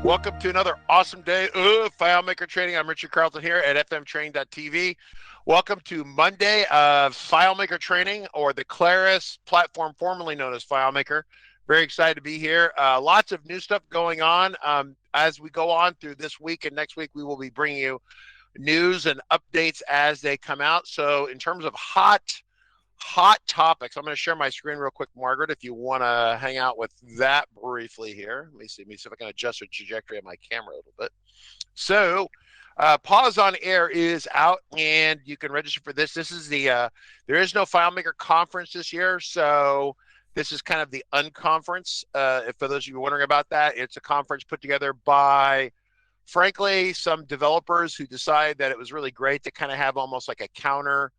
Welcome to another awesome day of FileMaker Training. I'm Richard Carlton here at fmtraining.tv. Welcome to Monday of FileMaker Training, or the Claris platform formerly known as FileMaker. Very excited to be here. Lots of new stuff going on. As we go on through this week and next week, we will be bringing you news and updates as they come out. So in terms of hot topics, I'm going to share my screen real quick, Margaret, if you want to hang out with that briefly here. Let me see if I can adjust the trajectory of my camera a little bit. So Pause on Air is out, and you can register for this. This is the there is no FileMaker conference this year, so this is kind of the unconference. For those of you wondering about that, it's a conference put together by, frankly, some developers who decided that it was really great to kind of have almost like a counterculture,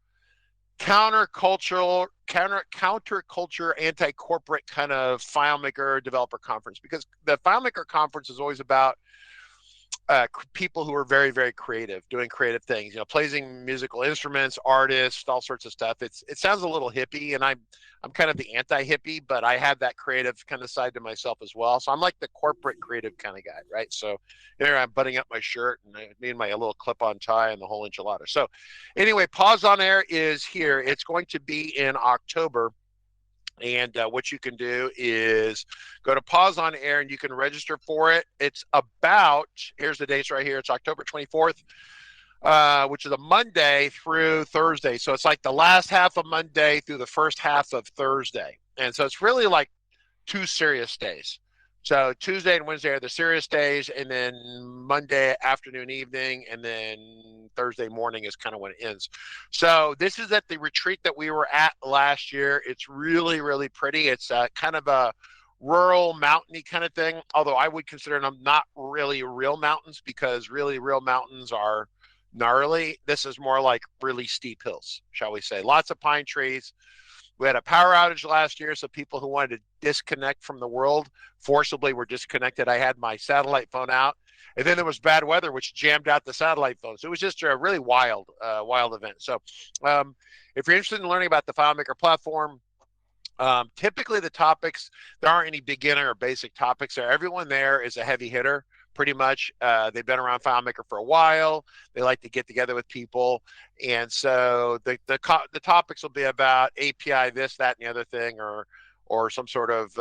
anti-corporate kind of FileMaker Developer Conference, because the FileMaker Conference is always about people who are very, very creative, doing creative things, playing musical instruments, artists, all sorts of stuff. It sounds a little hippie, and I'm kind of the anti-hippie, but I have that creative kind of side to myself as well. So I'm like the corporate creative kind of guy, right? So there I'm buttoning up my shirt and me and my little clip-on tie and the whole enchilada. So anyway, Pause on Air is here. It's going to be in October. And what you can do is go to Pause on Air and you can register for it. It's about, here's the dates right here. It's October 24th, which is a Monday through Thursday. So it's like the last half of Monday through the first half of Thursday. And so it's really like 2 serious days. So Tuesday and Wednesday are the serious days, and then Monday afternoon, evening, and then Thursday morning is kind of when it ends. So this is at the retreat that we were at last year. It's really, really pretty. It's kind of a rural, mountainy kind of thing, although I would consider them not really real mountains, because really real mountains are gnarly. This is more like really steep hills, shall we say. Lots of pine trees. We had a power outage last year, so people who wanted to disconnect from the world forcibly were disconnected. I had my satellite phone out, and then there was bad weather, which jammed out the satellite phone. So it was just a really wild event. So if you're interested in learning about the FileMaker platform, typically the topics, there aren't any beginner or basic topics there. Everyone there is a heavy hitter. Pretty much, they've been around FileMaker for a while. They like to get together with people, and so the topics will be about API, this, that, and the other thing, or some sort of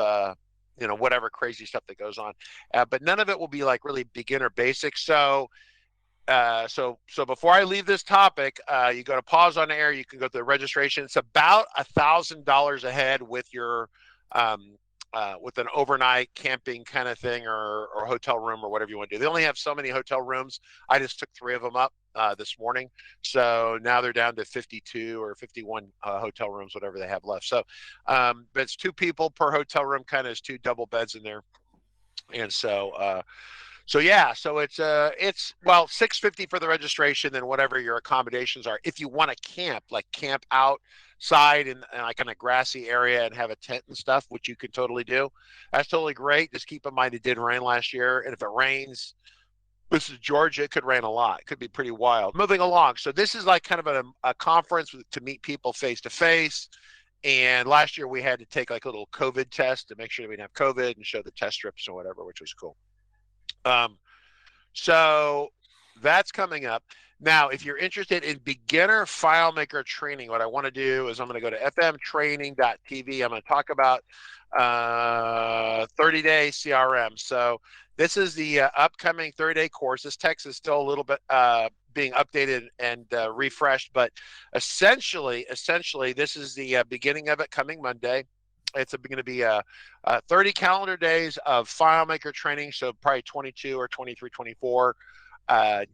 whatever crazy stuff that goes on. But none of it will be like really beginner basic. So before I leave this topic, you go to Pause on Air. You can go to the registration. It's about $1,000 ahead with your with an overnight camping kind of thing, or hotel room, or whatever you want to do. They only have so many hotel rooms. I just took 3 of them up this morning. So now they're down to 52 or 51 hotel rooms, whatever they have left. So, but it's 2 people per hotel room, kind of is 2 double beds in there. And so, yeah, so it's $650 for the registration, and whatever your accommodations are. If you want to camp outside in like in a grassy area and have a tent and stuff, which you can totally do, that's totally great. Just keep in mind it did rain last year, and if it rains, this is Georgia, it could rain a lot. It could be pretty wild. Moving along, so this is like kind of a conference to meet people face to face. And last year we had to take like a little COVID test to make sure we didn't have COVID and show the test strips or whatever, which was cool. So that's coming up. Now, if you're interested in beginner FileMaker training, what I want to do is I'm going to go to fmtraining.tv. I'm going to talk about 30-day CRM. So this is the upcoming 30-day course. This text is still a little bit being updated and refreshed, but essentially, this is the beginning of it, coming Monday. It's going to be 30 calendar days of FileMaker training, so probably 22 or 23, 24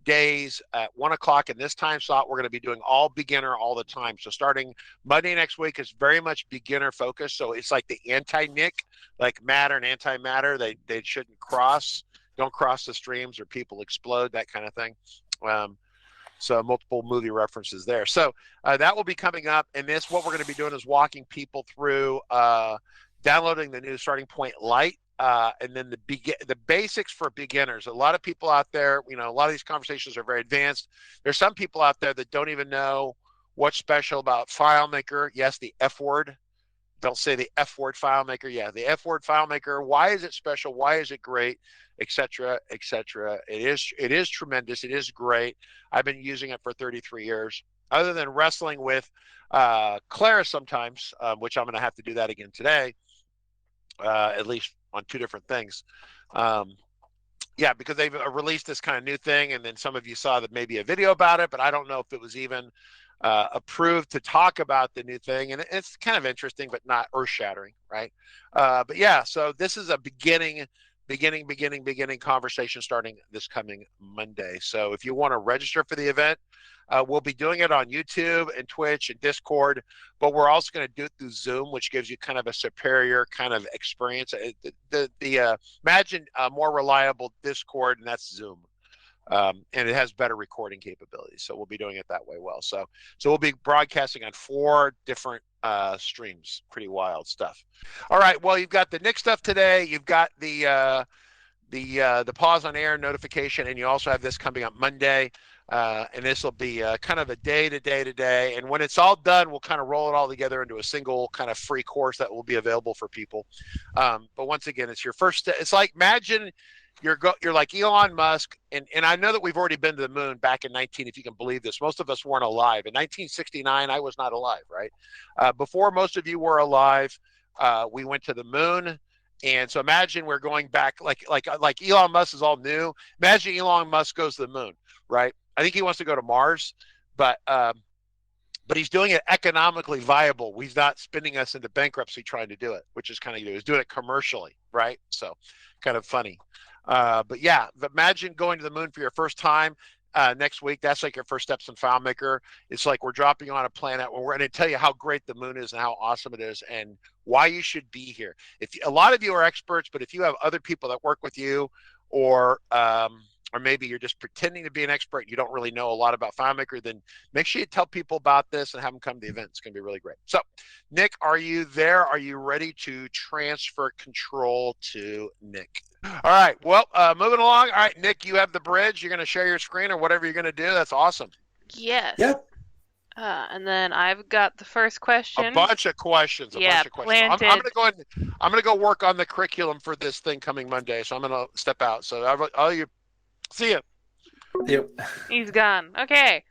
days at 1 o'clock in this time slot. We're going to be doing all beginner all the time. So starting Monday next week is very much beginner focused. So it's like the anti-Nick, like matter and antimatter. They shouldn't cross. Don't cross the streams or people explode, that kind of thing. So multiple movie references there. So that will be coming up. And what we're going to be doing is walking people through downloading the new Starting Point Lite, and then the basics for beginners. A lot of people out there, a lot of these conversations are very advanced. There's some people out there that don't even know what's special about FileMaker. Yes, the F word. They'll say the F word FileMaker. Yeah, the F word FileMaker. Why is it special? Why is it great? Etc. Etc. It is tremendous. It is great. I've been using it for 33 years. Other than wrestling with Claris sometimes, which I'm going to have to do that again today, at least on 2 different things. Yeah, because they've released this kind of new thing, and then some of you saw that maybe a video about it, but I don't know if it was even approved to talk about the new thing, and it's kind of interesting, but not earth-shattering, right? But yeah, so this is a beginning conversation starting this coming Monday. So if you want to register for the event, we'll be doing it on YouTube and Twitch and Discord, but we're also going to do it through Zoom, which gives you kind of a superior kind of experience. Imagine a more reliable Discord, and that's Zoom. And it has better recording capabilities, so we'll be doing it that way. So we'll be broadcasting on 4 different streams. Pretty wild stuff. All right, well, you've got the Nick stuff today. You've got the pause on air notification, and you also have this coming up Monday. And this will be kind of a day to day. And when it's all done, we'll kind of roll it all together into a single kind of free course that will be available for people. But once again, it's your first step. It's like, imagine you're like Elon Musk, and I know that we've already been to the moon back in if you can believe this. Most of us weren't alive. In 1969, I was not alive, right? Before most of you were alive, we went to the moon. And so imagine we're going back like Elon Musk is all new. Imagine Elon Musk goes to the moon, right? I think he wants to go to Mars, but he's doing it economically viable. He's not spinning us into bankruptcy trying to do it, which is kind of, he's doing it commercially, right? So kind of funny. But yeah, imagine going to the moon for your first time next week. That's like your first steps in FileMaker. It's like we're dropping you on a planet where we're going to tell you how great the moon is and how awesome it is and why you should be here. A lot of you are experts, but if you have other people that work with you, or maybe you're just pretending to be an expert, you don't really know a lot about FileMaker, then make sure you tell people about this and have them come to the event. It's going to be really great. So, Nick, are you there? Are you ready to transfer control to Nick? All right. Well, moving along. All right, Nick, you have the bridge. You're going to share your screen or whatever you're going to do. That's awesome. Yes. Yep. And then I've got the first question. A bunch of questions. I'm going to go work on the curriculum for this thing coming Monday. So I'm going to step out. So see ya. Yep. He's gone. Okay,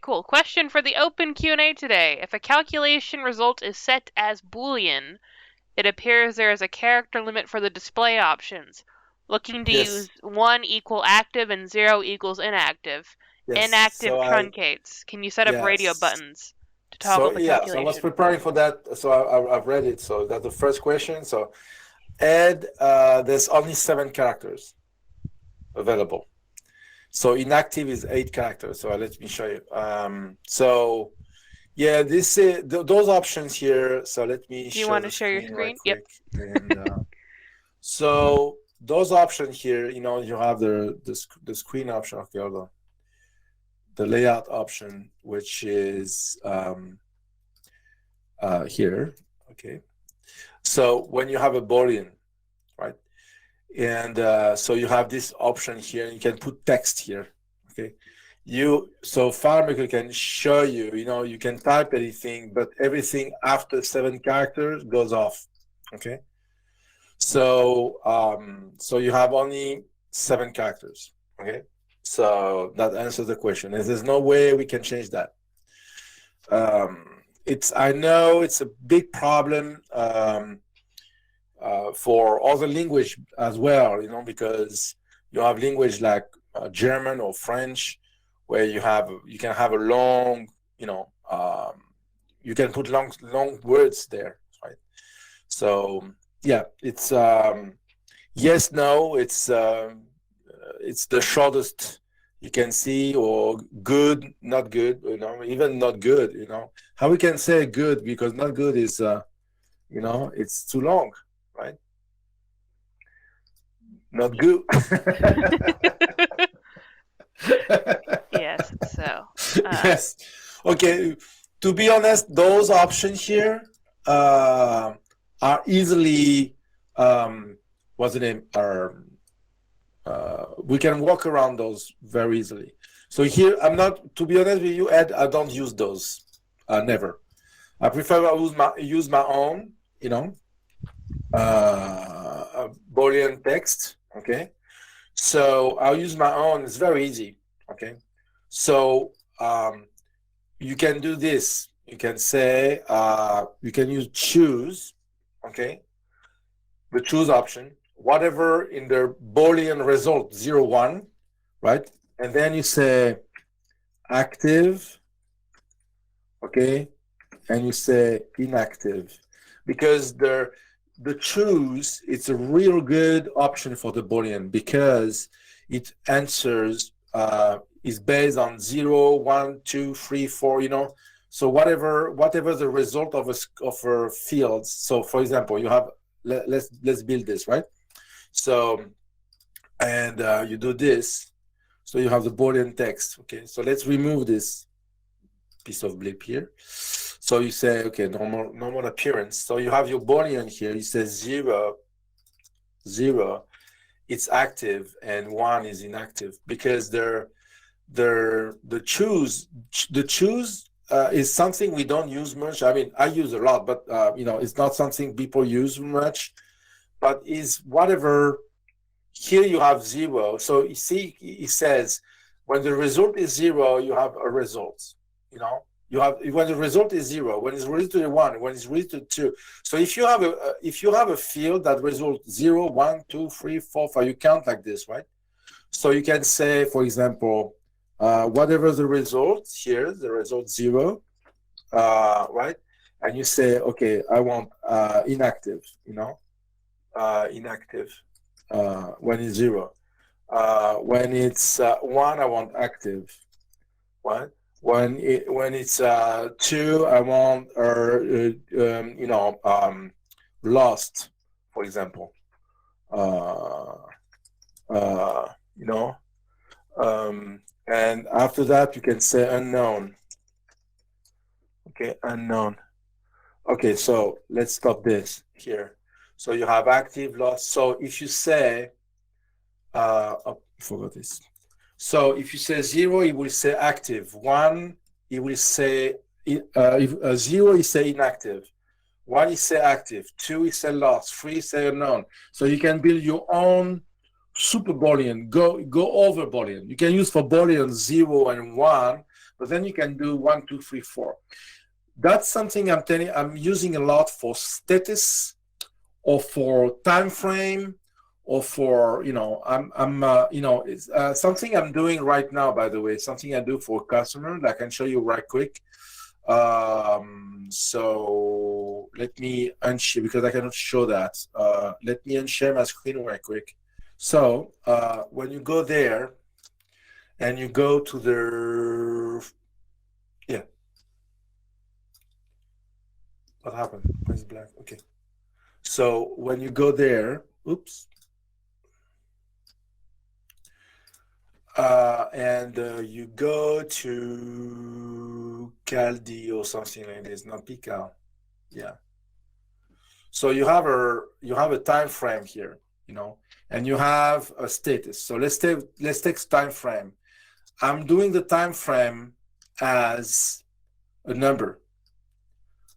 cool. Question for the open Q&A today. If a calculation result is set as Boolean, it appears there is a character limit for the display options. Looking to use 1 equal active and 0 equals inactive. Yes. Inactive truncates. Can you set up radio buttons to toggle the calculation? So I was preparing for that. So I've read it. So that's the first question. So add, there's only 7 characters available. So inactive is 8 characters. So let me show you. So yeah, those options here. So let me. Do you want to share your screen? Yep. And, so those options here, you have the screen option. Okay, hold on. The layout option, which is here. Okay. So when you have a Boolean, right? And so you have this option here, and you can put text here. Okay. So FileMaker can show you, you can type anything, but everything after 7 characters goes off. Okay. So so you have only 7 characters. Okay. So that answers the question. There's no way we can change that. I know it's a big problem for other language as well, because you have language like German or French, where you can have a long, you can put long words there, right? So yeah, it's yes, no, it's the shortest you can see, or good, not good, even not good, how we can say good, because not good is it's too long, right? Not good. Yes. So yes. Okay, to be honest, those options here are easily what's the name, we can walk around those very easily. So here, to be honest with you, Ed, I don't use those, never. I prefer use my own, you know, Boolean text. Okay, so I'll use my own. It's very easy. Okay, so you can do this. You can say you can use choose. Okay, the choose option, whatever in the Boolean result 0, 1, right? And then you say active, okay, and you say inactive, because the choose, it's a real good option for the Boolean because it answers is based on 0, 1, 2, 3, 4, you know. So whatever the result of a field. So for example, you have let's build this, right? So and you do this. So you have the Boolean text. Okay, so let's remove this piece of blip here. So you say, okay, normal appearance. So you have your Boolean here. You say 0, 0, it's active, and 1 is inactive, because the choose is something we don't use much. I mean, I use a lot, but you know, it's not something people use much. But is whatever. Here you have 0. So you see, it says when the result is 0, you have a result. You know, you have when the result is 0, when it's related to 1, when it's related to 2. So if you have a field that results 0, 1, 2, 3, 4, 5, you count like this, right? So you can say, for example, whatever the result here, the result 0, right? And you say, okay, I want inactive. You know, inactive. When it's 0. When it's 1, I want active. What? When it's 2, I want you know, lost, for example. You know, and after that you can say unknown. Okay, unknown. Okay, so let's stop this here. So you have active, lost. So if you say, oh, I forgot this. So if you say 0, it will say active. 1, it will say, 0 is say inactive. 1 is say active. 2 is say lost. 3 is say unknown. So you can build your own super Boolean, go over Boolean. You can use for Boolean 0 and 1, but then you can do 1, 2, 3, 4. That's something I'm using a lot for status, or for time frame, or for, you know, you know, it's something I'm doing right now, by the way, something I do for a customer that I can show you right quick. So let me unshare, because I cannot show that. Let me unshare my screen right quick. So when you go there and you go to the, yeah. What happened? Why is it black? Okay. So when you go there, oops. And you go to Caldi or something like this, not Pical. Yeah. So you have a time frame here, you know, and you have a status. So let's take time frame. I'm doing the time frame as a number.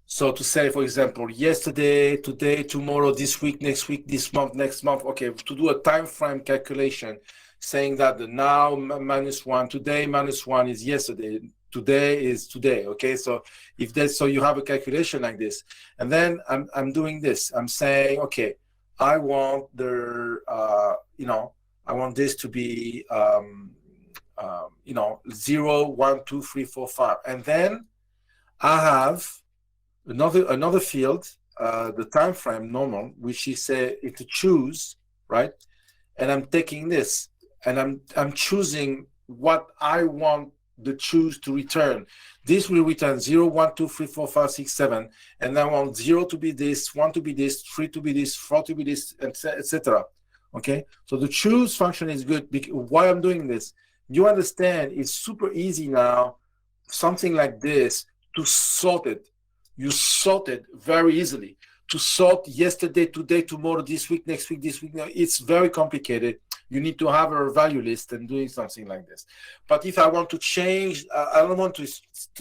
So to say, for example, yesterday, today, tomorrow, this week, next week, this month, next month. Okay, to do a time frame calculation, saying that the now minus 1, today minus 1 is yesterday, today is today. Okay, so if that's, so you have a calculation like this, and then I'm doing this. I'm saying, okay, I want the you know, I want this to be you know, 0, 1, 2, 3, 4, 5, and then I have another field, the time frame normal, which is it's a choose, right? And I'm taking this, and I'm choosing what I want the choose to return. This will return 0, 1, 2, 3, 4, 5, 6, 7, and I want 0 to be this, 1 to be this, 3 to be this, 4 to be this, etc. Okay, so the choose function is good. Why I'm doing this, you understand, it's super easy now, something like this, to sort it. You sort it very easily. To sort yesterday, today, tomorrow, this week, next week, this week, it's very complicated. you need to have a value list and doing something like this. But if I want to change, I don't want to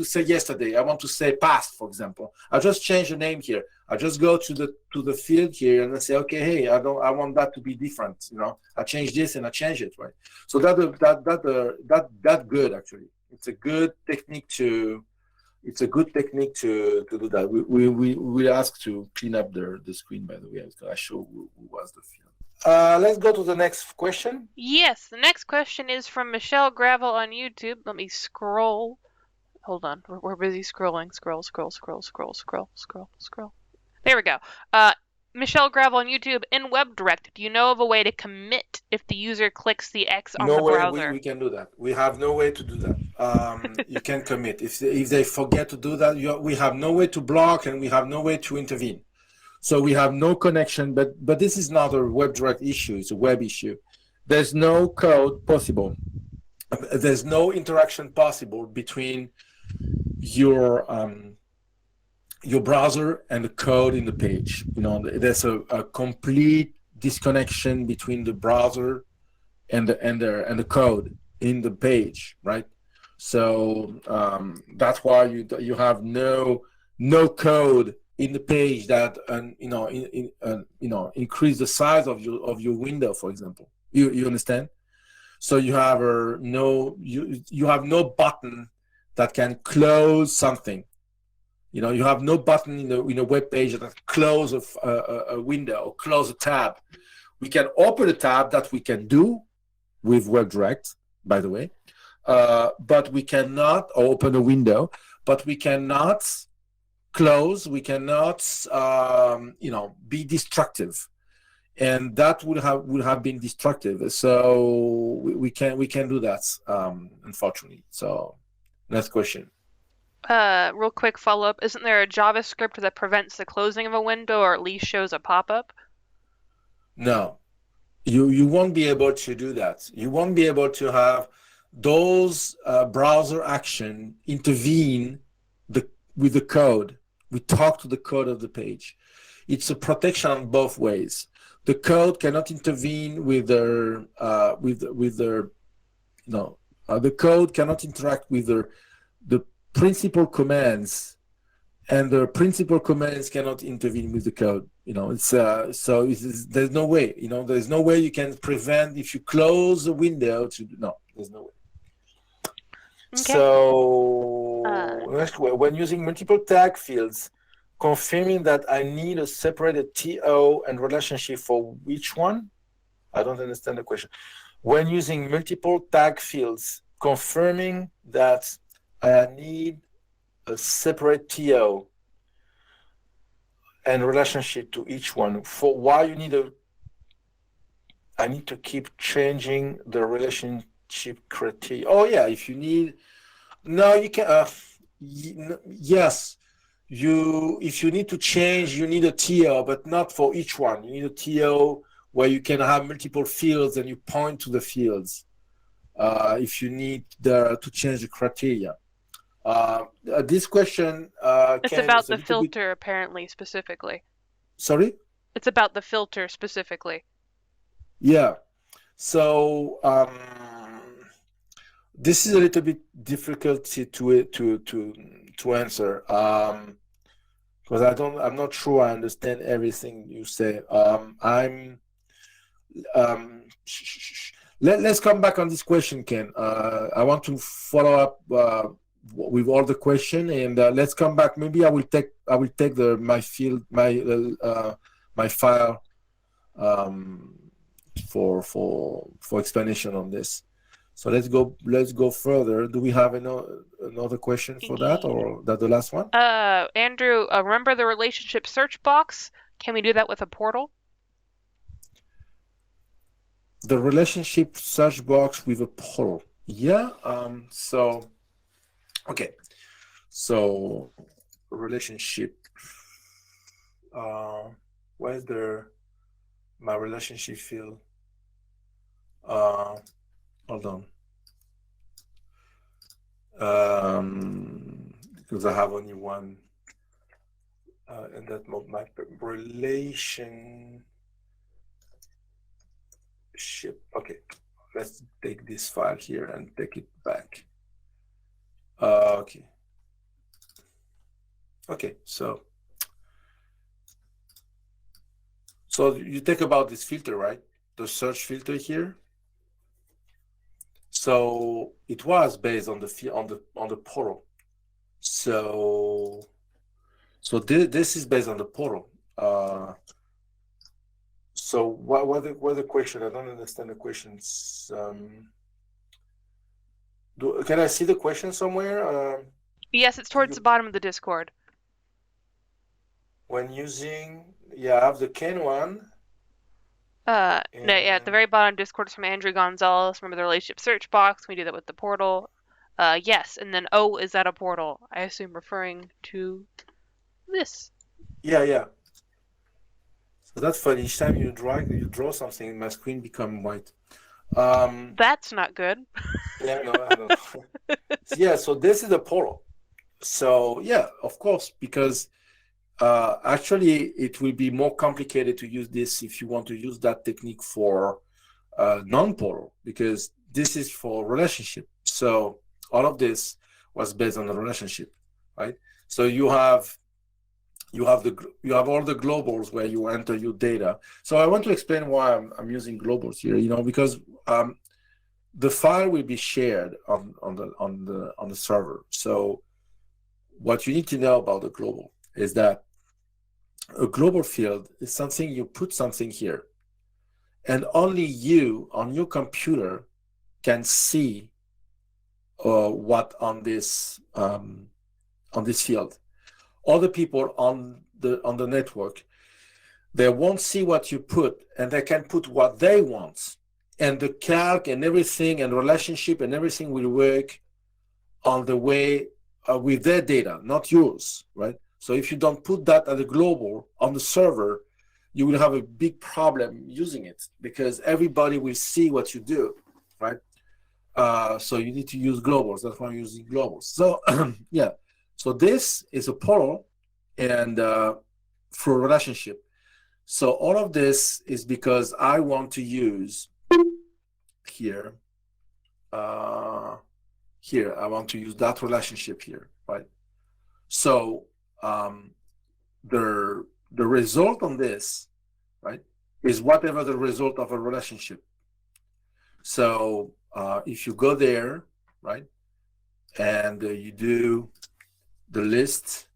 say yesterday. I want to say past, for example. I just change the name here. I just go to the field here and I say, okay, hey, I want that to be different. I change this and I change it, right? So that good actually. It's a good technique to. It's a good technique to do that. We ask to clean up the screen, by the way. I show who was the field. Let's go to the next question. Yes, the next question is from Michelle Gravel on YouTube. Let me scroll. Hold on, we're busy scrolling. Scroll. There we go. Michelle Gravel on YouTube. In WebDirect, do you know of a way to commit if the user clicks the X on the browser? No way we can do that. We have no way to do that. You can commit. If they forget to do that, we have no way to block and we have no way to intervene. So we have no connection, but this is not a WebDirect issue. It's a web issue. There's no code possible. There's no interaction possible between your browser and the code in the page. There's a complete disconnection between the browser and the code in the page, right? So that's why you have no code in the page that increase the size of your window, for example. You understand? So you have you have no button that can close something. You have no button in a web page that can close a window or close a tab. We can open a tab that we can do with WebDirect, by the way, but we cannot open a window, but we cannot close. We cannot, be destructive, and that would have been destructive. So we can do that, unfortunately. So next question. Real quick follow-up. Isn't there a JavaScript that prevents the closing of a window or at least shows a pop-up? No. You won't be able to do that. You won't be able to have those browser action intervene with the code. We talk to the code of the page. It's a protection on both ways. The code cannot intervene with the code cannot interact with the principal commands, and the principal commands cannot intervene with the code. There's no way. There's no way you can prevent if you close a window there's no way. Okay. So when using multiple tag fields, confirming that I need a separated TO and relationship for which one? I don't understand the question. When using multiple tag fields, confirming that I need a separate TO and relationship to each one. For why you need I need to keep changing the relationship criteria. Oh yeah, if you need, no, you can. Yes, if you need to change, you need a TO, but not for each one. You need a TO where you can have multiple fields and you point to the fields. If you need to change the criteria. This question it's about the filter apparently specifically. Sorry? It's about the filter specifically. Yeah. So this is a little bit difficult to answer because I'm not sure I understand everything you say. Let's come back on this question, Ken. I want to follow up with all the question, and let's come back. Maybe I will take my file for explanation on this. So let's go further. Do we have another question for that, or that the last one? Andrew, remember the relationship search box? Can we do that with a portal? The relationship search box with a portal. Yeah. Okay. So relationship. Where's my relationship field? Hold on. Because I have only one. And that my relationship. Okay. let's take this file here and take it back. Okay, so you think about this filter, right? The search filter here. So it was based on the portal. So this is based on the portal. So what the question? I don't understand the questions. Can I see the question somewhere? Yes, it's towards the bottom of the Discord. When using, I have the can one. No, at the very bottom, Discord is from Andrew Gonzalez. Remember the relationship search box? We do that with the portal. Yes, and then is that a portal? I assume referring to this. Yeah. So that's funny. Each time you draw something, my screen become white. That's not good. Yeah, no, I know. Yeah, so this is the portal. So yeah, of course, because actually it will be more complicated to use this if you want to use that technique for non-portal, because this is for relationship. So all of this was based on the relationship, right? So you have all the globals where you enter your data. So I want to explain why I'm using globals here, because the file will be shared on the server. So what you need to know about the global is that a global field is something you put something here, and only you on your computer can see what on this field. Other people on the network, they won't see what you put, and they can put what they want, and the calc and everything and relationship and everything will work on the way with their data, not yours, right? So if you don't put that at the global on the server, you will have a big problem using it, because everybody will see what you do, right? So you need to use globals. That's why I'm using globals. So yeah, so this is a portal and for a relationship. So all of this is because I want to use here. Here, I want to use that relationship here, right? So the result on this, right, is whatever the result of a relationship. So if you go there, right, and you do the list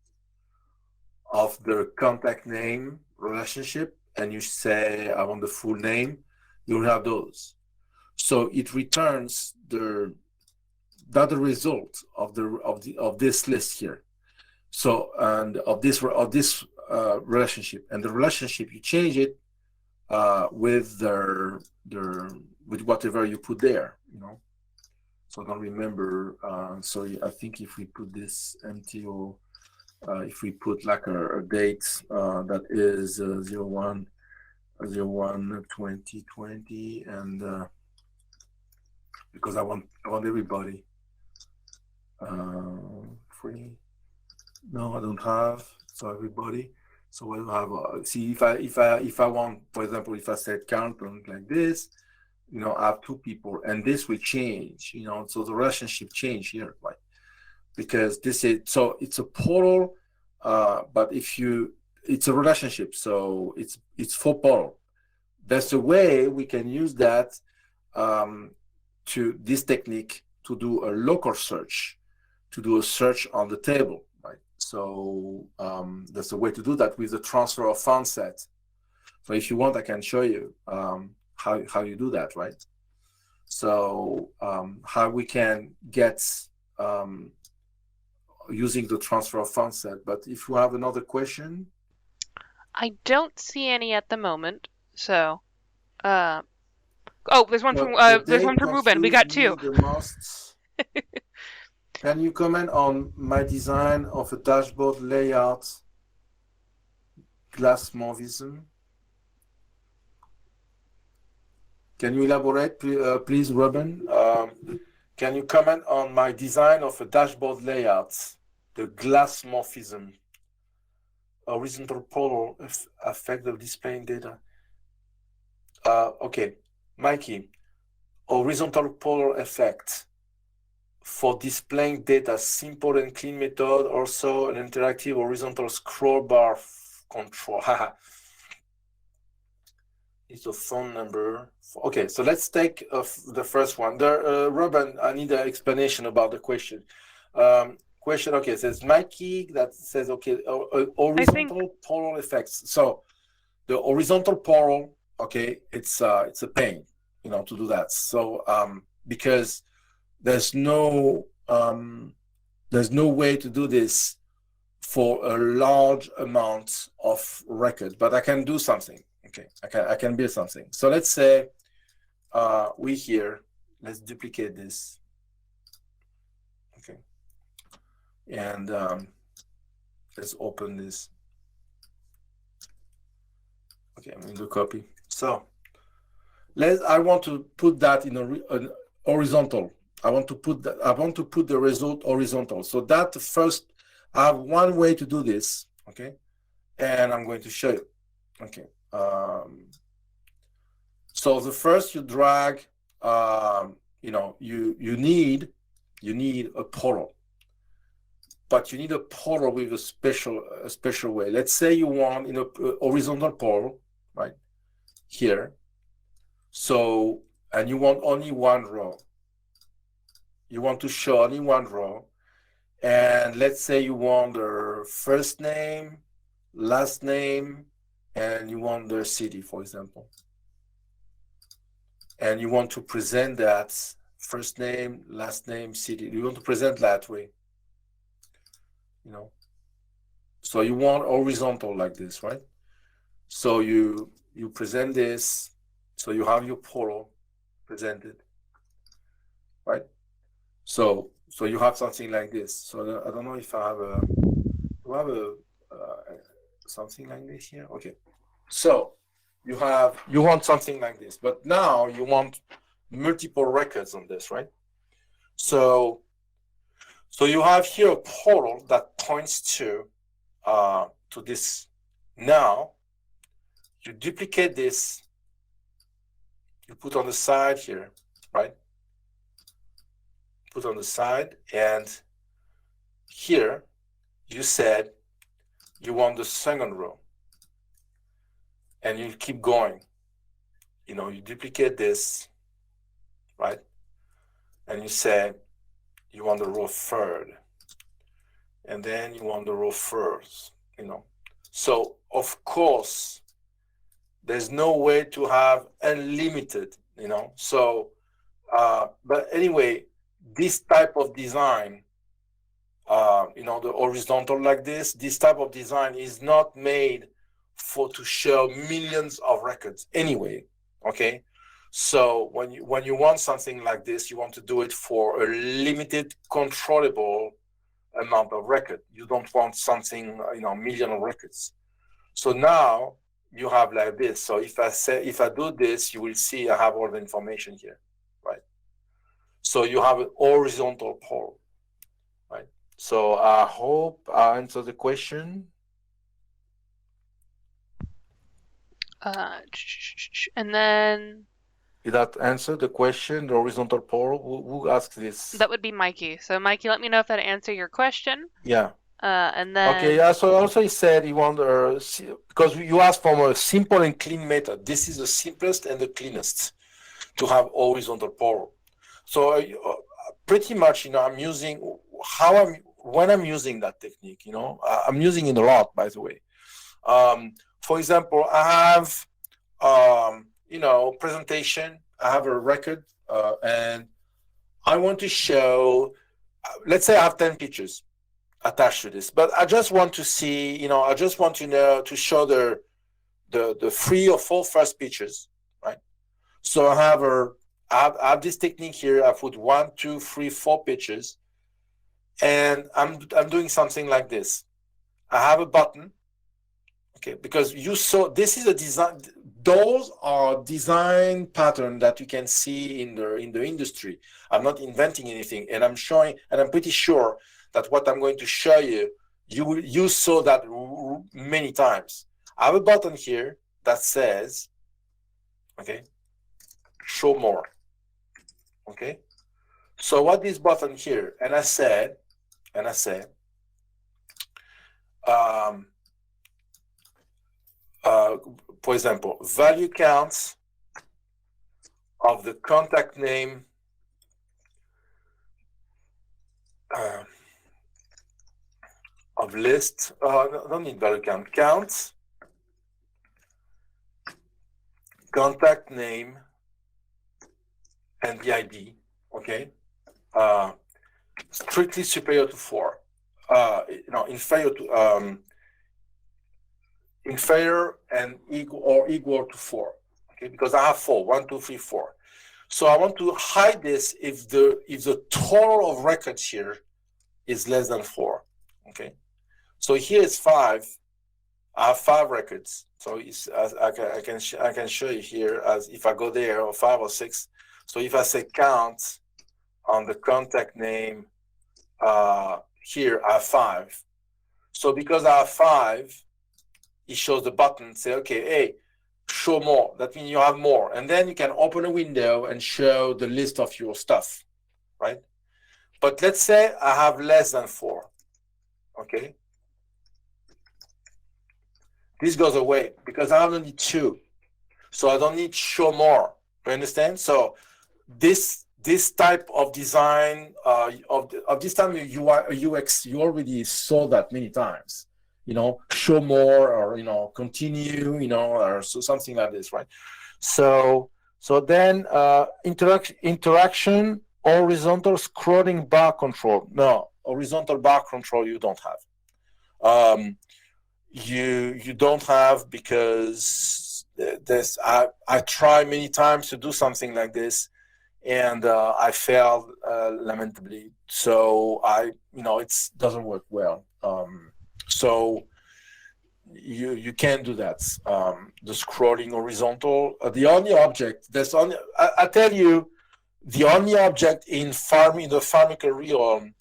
of the contact name relationship, and you say I want the full name, you'll have those. So it returns the result of this list here. So and of this relationship, and the relationship you change it with with whatever you put there, So I don't remember. So I think if we put this MTO, if we put like a date that is 01/01/2020, and because I want everybody free. No, I don't have. So everybody. So we'll have. See, if I want, for example, if I set count like this, I have two people, and this will change. So the relationship change here, right? Because this is it's a portal, but it's a relationship, so it's for portal. That's a way we can use that to this technique to do a local search, to do a search on the table, right? So that's a way to do that with the transfer of font set. So if you want, I can show you how you do that, right? So how we can get using the transfer of font set. But if you have another question, I don't see any at the moment. So, there's one from Ruben. We got two. The most. Can you comment on my design of a dashboard layout, glass morphism? Can you elaborate, please, Ruben? Can you comment on my design of a dashboard layout, the glass morphism, horizontal portal effect of displaying data? Okay, Mikey, horizontal polar effect for displaying data, simple and clean method, also an interactive horizontal scroll bar control. It's a phone number. Okay, so let's take the first one. There, Robin, I need an explanation about the question. Question, okay, it says Mikey that says, okay, horizontal polar effects. So the horizontal polar, okay, it's a pain, you know, to do that. So because there's no way to do this for a large amount of records, but I can do something. Okay, I can build something. So let's say we here, let's duplicate this. Okay, and let's open this. Okay, I'm going to copy. So I want to put that in a horizontal. I want to put the result horizontal. So that first, I have one way to do this. Okay, and I'm going to show you. Okay. So the first you drag, you know, you need a polar, but you need a polar with a special way. Let's say you want in a horizontal polar, right here. So, and you want only one row. You want to show only one row, and let's say you want the first name, last name, and you want the city, for example. And you want to present that first name, last name, city. You want to present that way, you know. So you want horizontal like this, right? So you present this, so you have your polar presented, right? So you have something like this. So I don't know if I have something like this here. Okay. So you want something like this, but now you want multiple records on this, right? So you have here a polar that points to this. Now you duplicate this, you put on the side here, right? Put on the side, and here you said you want the second row, and you keep going. You know, you duplicate this, right? And you say you want the row third, and then you want the row first, you know. So of course, there's no way to have unlimited, you know. So, but anyway, this type of design, you know, the horizontal like this type of design is not made to show millions of records anyway. Okay, so when you want something like this, you want to do it for a limited, controllable amount of record. You don't want something, you know, million of records. So now you have like this. So if I do this, you will see I have all the information here, right? So you have an horizontal poll, right? So I hope I answered the question. And then Did that answer the question, the horizontal poll? Who asked this? That would be Mikey. So Mikey, let me know if that answered your question. Yeah. And then okay, yeah. So also he said he wanted because you asked for a simple and clean method. This is the simplest and the cleanest to have horizontal poll. So pretty much, you know, I'm using when I'm using that technique. You know, I'm using it a lot, by the way. For example, I have you know, presentation. I have a record, and I want to show. Let's say I have 10 pictures attached to this, but I just want to see, you know, I just want to know to show the 3 or 4 first pictures, right? So I have this technique here. I put 1, 2, 3, 4 pictures, and I'm doing something like this. I have a button, okay, because you saw this is a design. Those are design patterns that you can see in the industry. I'm not inventing anything, and I'm showing, and I'm pretty sure that what I'm going to show you, you saw that many times. I have a button here that says, okay, show more. Okay. So what this button here, and I said, um, for example, value counts of the contact name of list. Don't need value count. Counts contact name and the ID. Okay. Strictly superior to 4. Inferior and equal to 4. Okay, because I have 4. 1, 2, 3, 4. So I want to hide this if the total of records here is less than 4. Okay. So here is 5. I have 5 records. So it's, I can show you here as if I go there, or 5 or 6. So if I say count on the contact name, here I have 5. So because I have 5, it shows the button, say, okay, hey, show more. That means you have more. And then you can open a window and show the list of your stuff, right? But let's say I have less than 4, okay? This goes away because I only need 2. So I don't need show more. You understand? So this type of design of this time UI UX, you already saw that many times. You know, show more, or continue, or something like this, right? So then interaction, horizontal scrolling bar control. No, horizontal bar control you don't have. You don't have, because this I tried many times to do something like this, and I failed lamentably. So it doesn't work well. So you can't do that. The scrolling horizontal. The only object I tell you, the only object in the FileMaker realm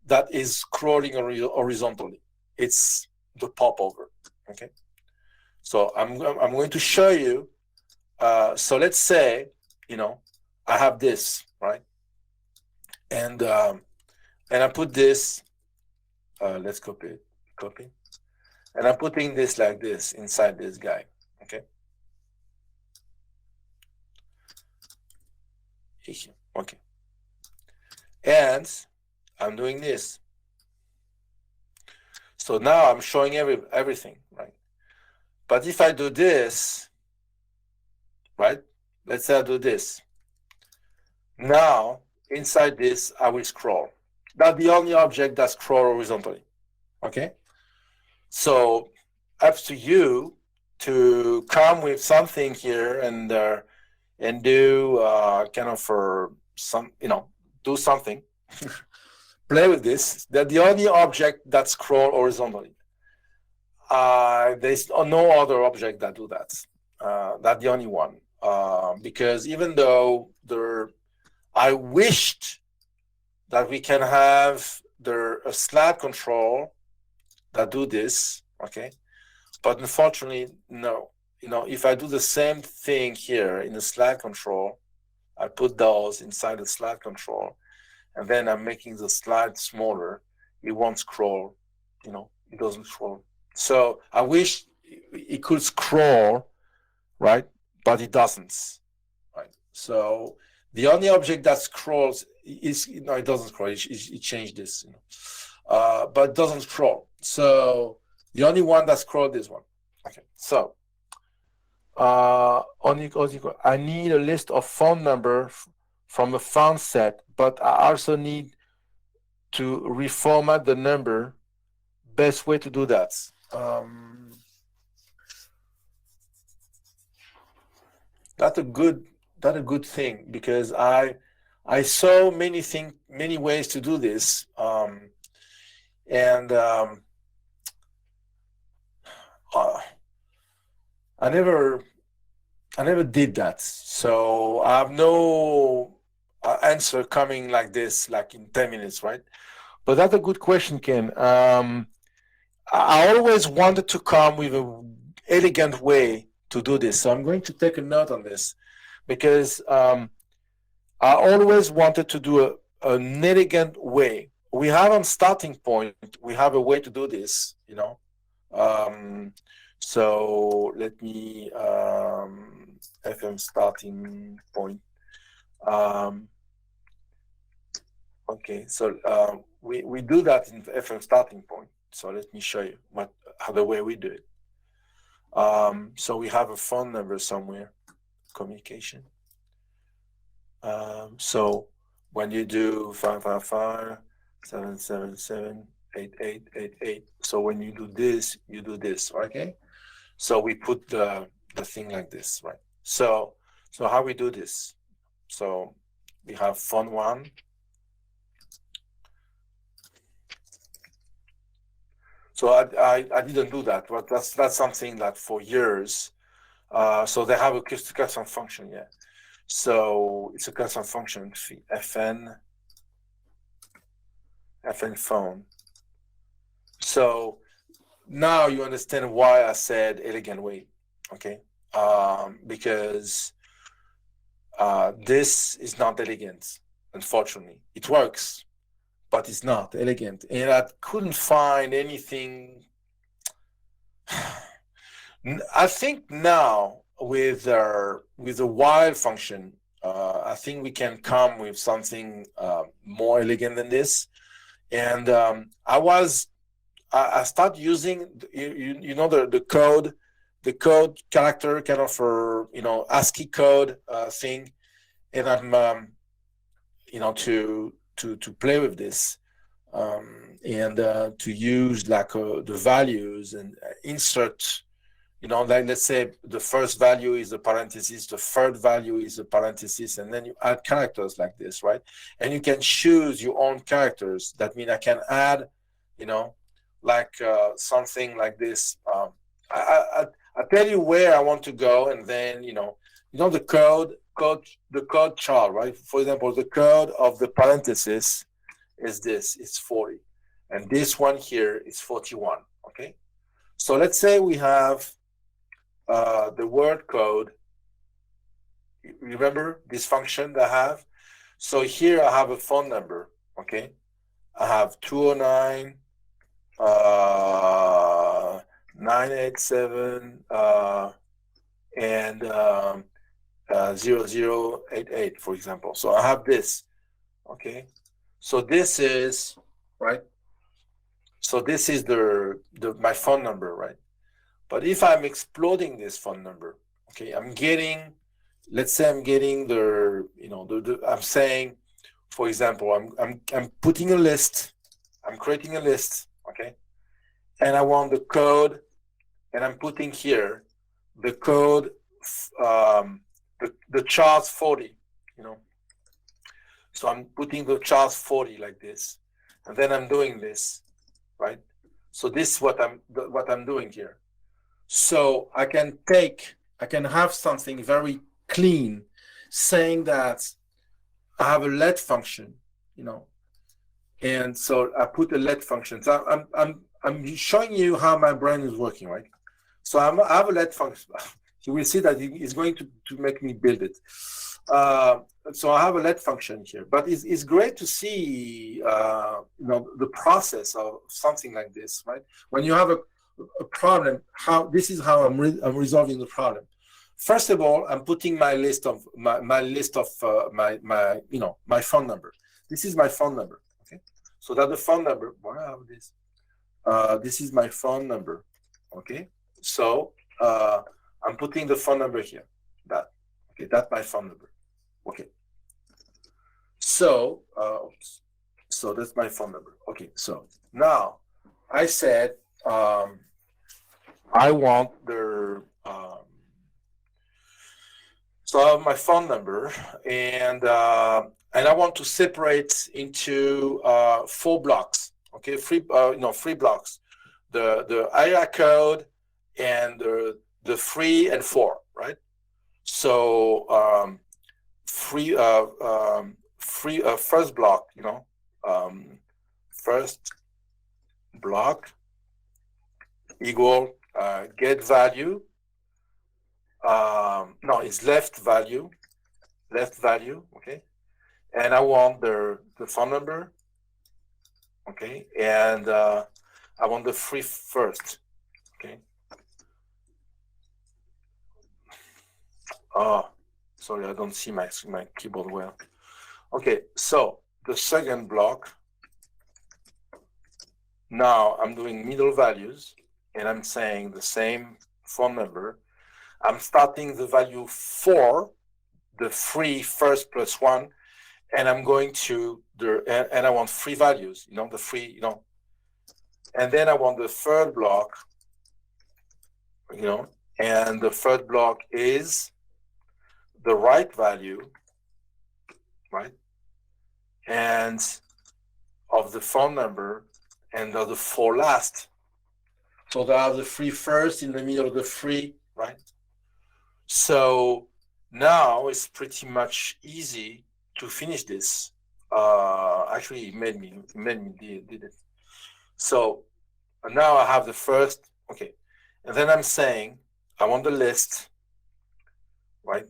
that is scrolling horizontally, it's the popover. Okay. So I'm going to show you. So let's say I have this, right, and I put this. Let's copy, and I'm putting this like this inside this guy. Okay. Okay. And I'm doing this. So now I'm showing everything, right? But if I do this, right? Let's say I do this. Now, inside this, I will scroll. That's the only object that scrolls horizontally, okay? So, up to you to come with something here and do kind of do something. Play with this. That's the only object that scrolls horizontally. There's no other object that do that. That's the only one. Because even though I wished that we can have a slide control that do this, okay? But unfortunately, no. If I do the same thing here in the slide control, I put those inside the slide control, and then I'm making the slide smaller, it won't scroll, it doesn't scroll. So I wish it could scroll, right? But it doesn't, right? So the only object that scrolls is, it doesn't scroll, it changed this, but it doesn't scroll. So the only one that scrolls is one. Okay, so I need a list of phone numbers from a found set, but I also need to reformat the number. Best way to do that. That's a good thing, because I saw many ways to do this, and I never did that. So I have no answer coming like this, like in 10 minutes, right? But that's a good question, Ken. I always wanted to come with an elegant way to do this. So I'm going to take a note on this, because I always wanted to do an elegant way. We have on starting point, we have a way to do this, you know. So let me FM starting point. Okay, so we do that in FM starting point. So let me show you how the way we do it. So we have a phone number somewhere, communication. So when you do 555-777-8888, so when you do this, okay? So we put the thing like this, right? So how we do this? So we have phone one. So I didn't do that, but that's something that for years. So they have a custom function, yeah. So it's a custom function, FN phone. So now you understand why I said elegant way, okay? Because this is not elegant, unfortunately. It works, but it's not elegant. And I couldn't find anything. I think now with the while function, I think we can come with something more elegant than this. And I started using you know the code character kind of for ASCII code thing, and I'm you know to play with this and to use like the values and insert. Like let's say the first value is a parenthesis, the third value is a parenthesis, and then you add characters like this, right? And you can choose your own characters. That means I can add, like something like this. I tell you where I want to go, and then the code chart, right? For example, the code of the parenthesis is this. It's 40, and this one here is 41. Okay, so let's say we have the word code. Remember this function that I have? So here I have a phone number, okay? I have 209 987 and 0088, for example. So I have this, okay? So this is, right? So this is my phone number, right? But if I'm exploding this phone number, okay, let's say I'm getting I'm saying, for example, I'm putting a list, I'm creating a list, okay, and I want the code, and I'm putting here the code, the chart 40, so I'm putting the chart 40 like this, and then I'm doing this, right? So this is what I'm doing here. So I can have something very clean saying that I have a let function, and so I put a let function. So I'm showing you how my brain is working, right? So I have a let function. You will see that it's going to make me build it. So I have a let function here, but it's great to see the process of something like this, right? When you have a problem, this is how I'm resolving the problem. First of all, I'm putting my list of my phone number. This is my phone number. Okay, so that the phone number. Why I have this? This is my phone number. Okay, so I'm putting the phone number here. That's my phone number. Okay, so that's my phone number. Okay, so now I said. I want so I have my phone number, and I want to separate into 4 blocks. Okay, three blocks: the area code and the 3 and 4, right? So first block, first block equal get value. No, it's left value. Okay. and I want the phone number, okay, and I want the free first, okay. Oh, sorry, I don't see my keyboard well. Okay, so the second block, now I'm doing middle values, and I'm saying the same phone number. I'm starting the value for the free first plus one, and I'm going to and I want free values, the free, and then I want the third block, and the third block is the right value, right, and of the phone number and of the four last. So they are the free first in the middle of the free, right? So now it's pretty much easy to finish this. Actually, it made me did it. So now I have the first, okay, and then I'm saying I want the list, right?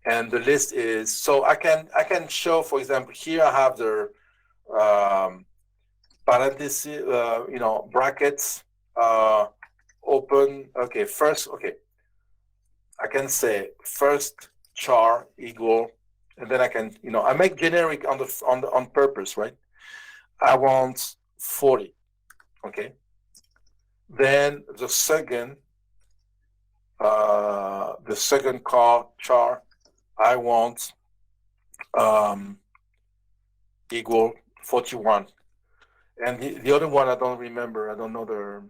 And the list is, so I can show, for example, here I have the parentheses, brackets, open. Okay, first, okay, I can say first char equal, and then I can, I make generic on purpose, right? I want 40, okay. Then the second char, I want equal 41, and the other one I don't remember. I don't know the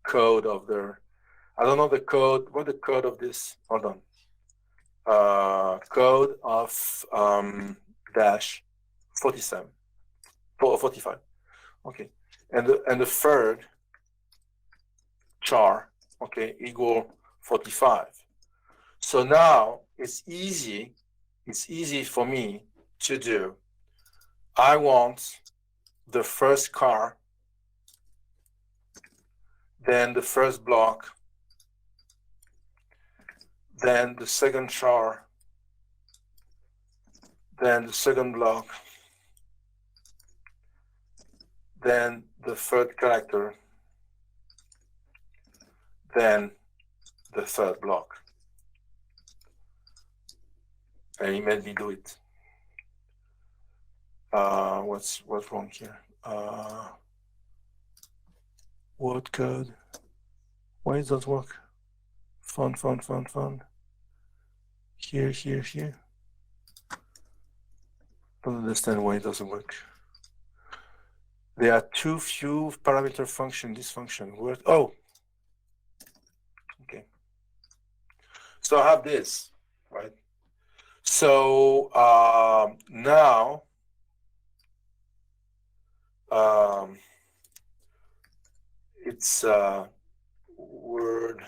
code of I don't know the code. What the code of this? Hold on. Code of dash 47, 45. Okay, and the third char, okay, equal 45. So now it's easy for me to do. I want the first car, then the first block, then the second char, then the second block, then the third character, then the third block. And he made me do it. What's wrong here? Word code. Why does that work? Fun. Here. Don't understand why it doesn't work. There are too few parameter function. This function. Word. Oh. Okay. So I have this, right? So now it's word.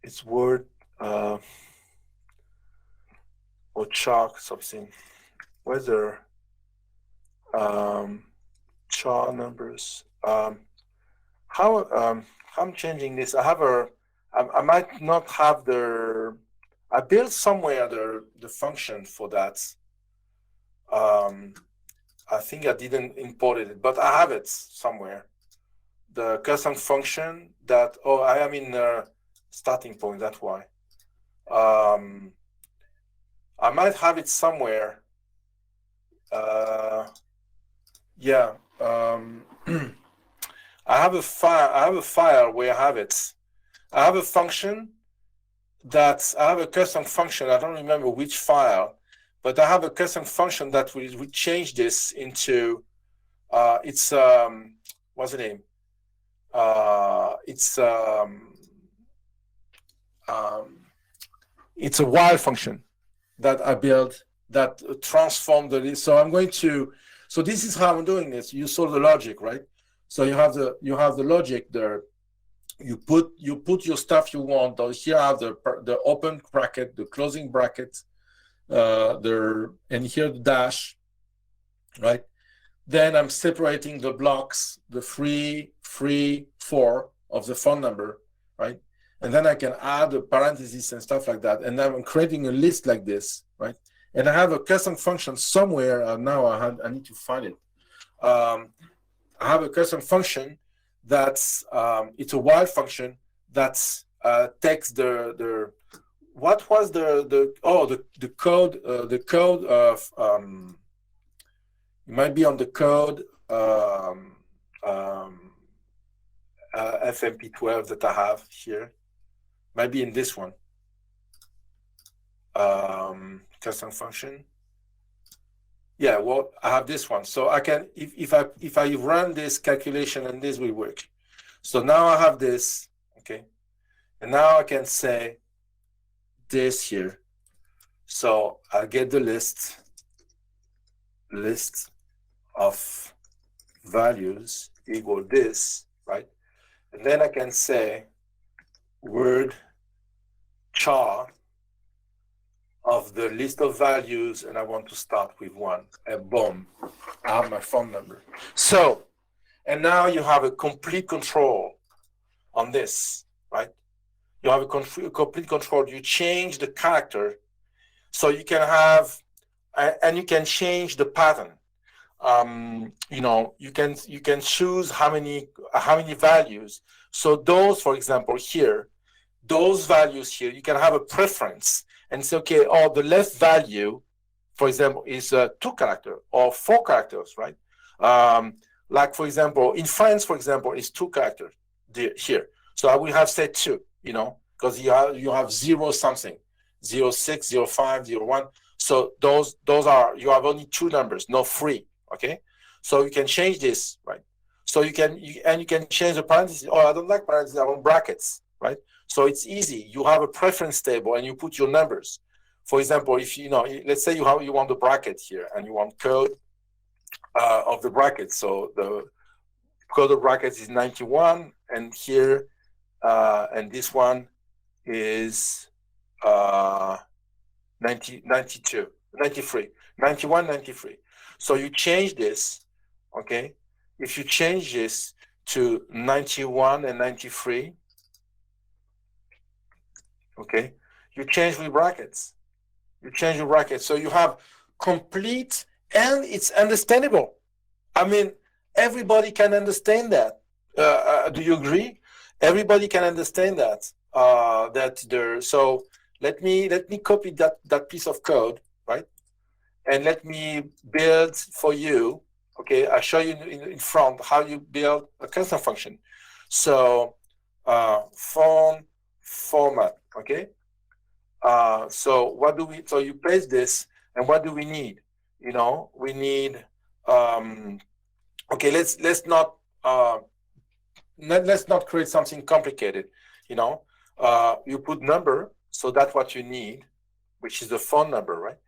It's word or chalk something. Whether char numbers. How I'm changing this. I might not have I built somewhere the function for that. I think I didn't import it, but I have it somewhere. The custom function that, I am in starting point, that's why. I might have it somewhere. Yeah. I have a file where I have it. I have a function I have a custom function. I don't remember which file, but I have a custom function that we change this into. It's what's the name? It's a while function that I built that transform the list. So I'm going to. So this is how I'm doing this. You saw the logic, right? So you have the logic there. You put your stuff you want. Here I have the open bracket, the closing bracket, and here the dash, right? Then I'm separating the blocks, the 3, 4 of the phone number, right? and then I can add a parenthesis and stuff like that. And I'm creating a list like this, right? And I have a custom function somewhere. Now I need to find it. I have a custom function that's it's a while function that's takes the what was the code of it might be on the code FMP12 that I have here. Might be in this one. Custom function. Yeah, well, I have this one. So I can, if I run this calculation, and this will work. So now I have this, okay? And now I can say this here. So I'll get the list of values equal this, right? And then I can say word char of the list of values, and I want to start with 1, and boom, I have my phone number. So, and now you have a complete control on this, right? You have a complete control. You change the character, so you can have, and you can change the pattern. You know, you can choose how many values. So those, for example, here, those values here, you can have a preference and say, okay, the left value, for example, is 2 characters or 4 characters, right? Like, for example, in France, for example, is 2 characters here. So I will have set 2, you know, because you have 0 something, 06, 05, 01. So those are, you have only 2 numbers, not 3, okay? So you can change this, right? So you can change the parentheses. Oh, I don't like parentheses, I want brackets, right? So it's easy. You have a preference table and you put your numbers. For example, if you know, let's say you want the bracket here and you want code of the bracket. So the code of brackets is 91, and here and this one is 90, 92, 93, 91, 93. So you change this, okay? If you change this to 91 and 93, okay, you change with brackets. You change the brackets. So you have complete, and it's understandable. I mean, everybody can understand that. Do you agree? Everybody can understand that. So let me copy that piece of code, right? And let me build for you. Okay, I'll show you in front how you build a custom function. So font format. Okay. So you paste this, and what do we need? You know, we need. Okay, let's not create something complicated. You know, you put number, so that's what you need, which is the phone number, right?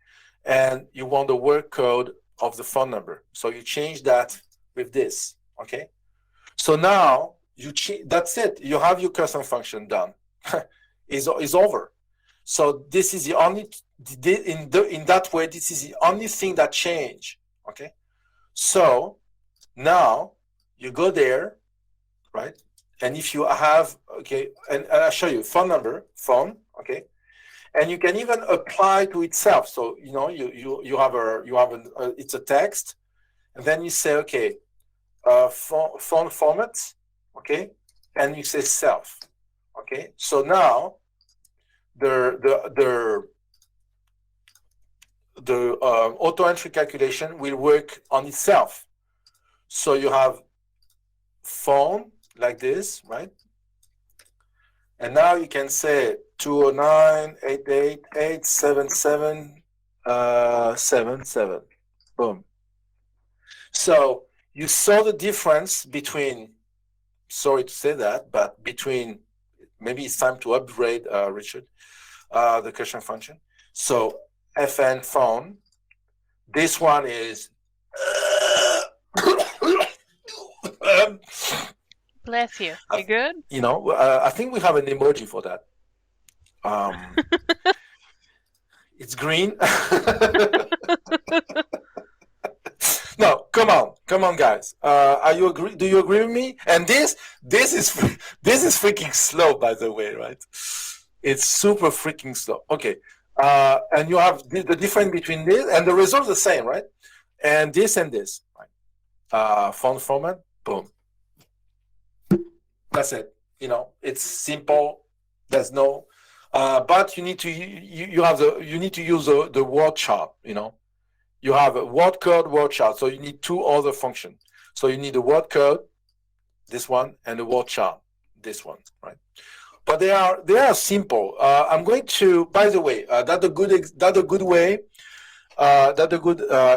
And you want the word code of the phone number, so you change that with this. Okay, so now that's it. You have your custom function done. is over. So this is the only in that way. This is the only thing that changed. Okay, so now you go there, right? And if you have and I'll show you phone number, phone. Okay, and you can even apply to itself. So you know you have it's a text, and then you say phone format. Okay, and you say self. Okay, so now the auto entry calculation will work on itself. So you have phone like this, right? And now you can say 209-888-7777. Boom. So you saw the difference between, sorry to say that, but between, maybe it's time to upgrade, Richard, the custom function. So FN phone, this one is Bless you. You good? You know, I think we have an emoji for that. It's green. No, come on. Come on, guys. Are you agree? Do you agree with me? And this is freaking slow, by the way, right? It's super freaking slow. Okay. And you have the difference between this and the results the same, right? And this, right? Font format, boom. That's it. You know, it's simple. There's no, but you need to you need to use the word chart. You know, you have a word code, word chart. So you need two other functions. So you need the word code, this one, and the word chart, this one, right? But they are simple. I'm going to, by the way,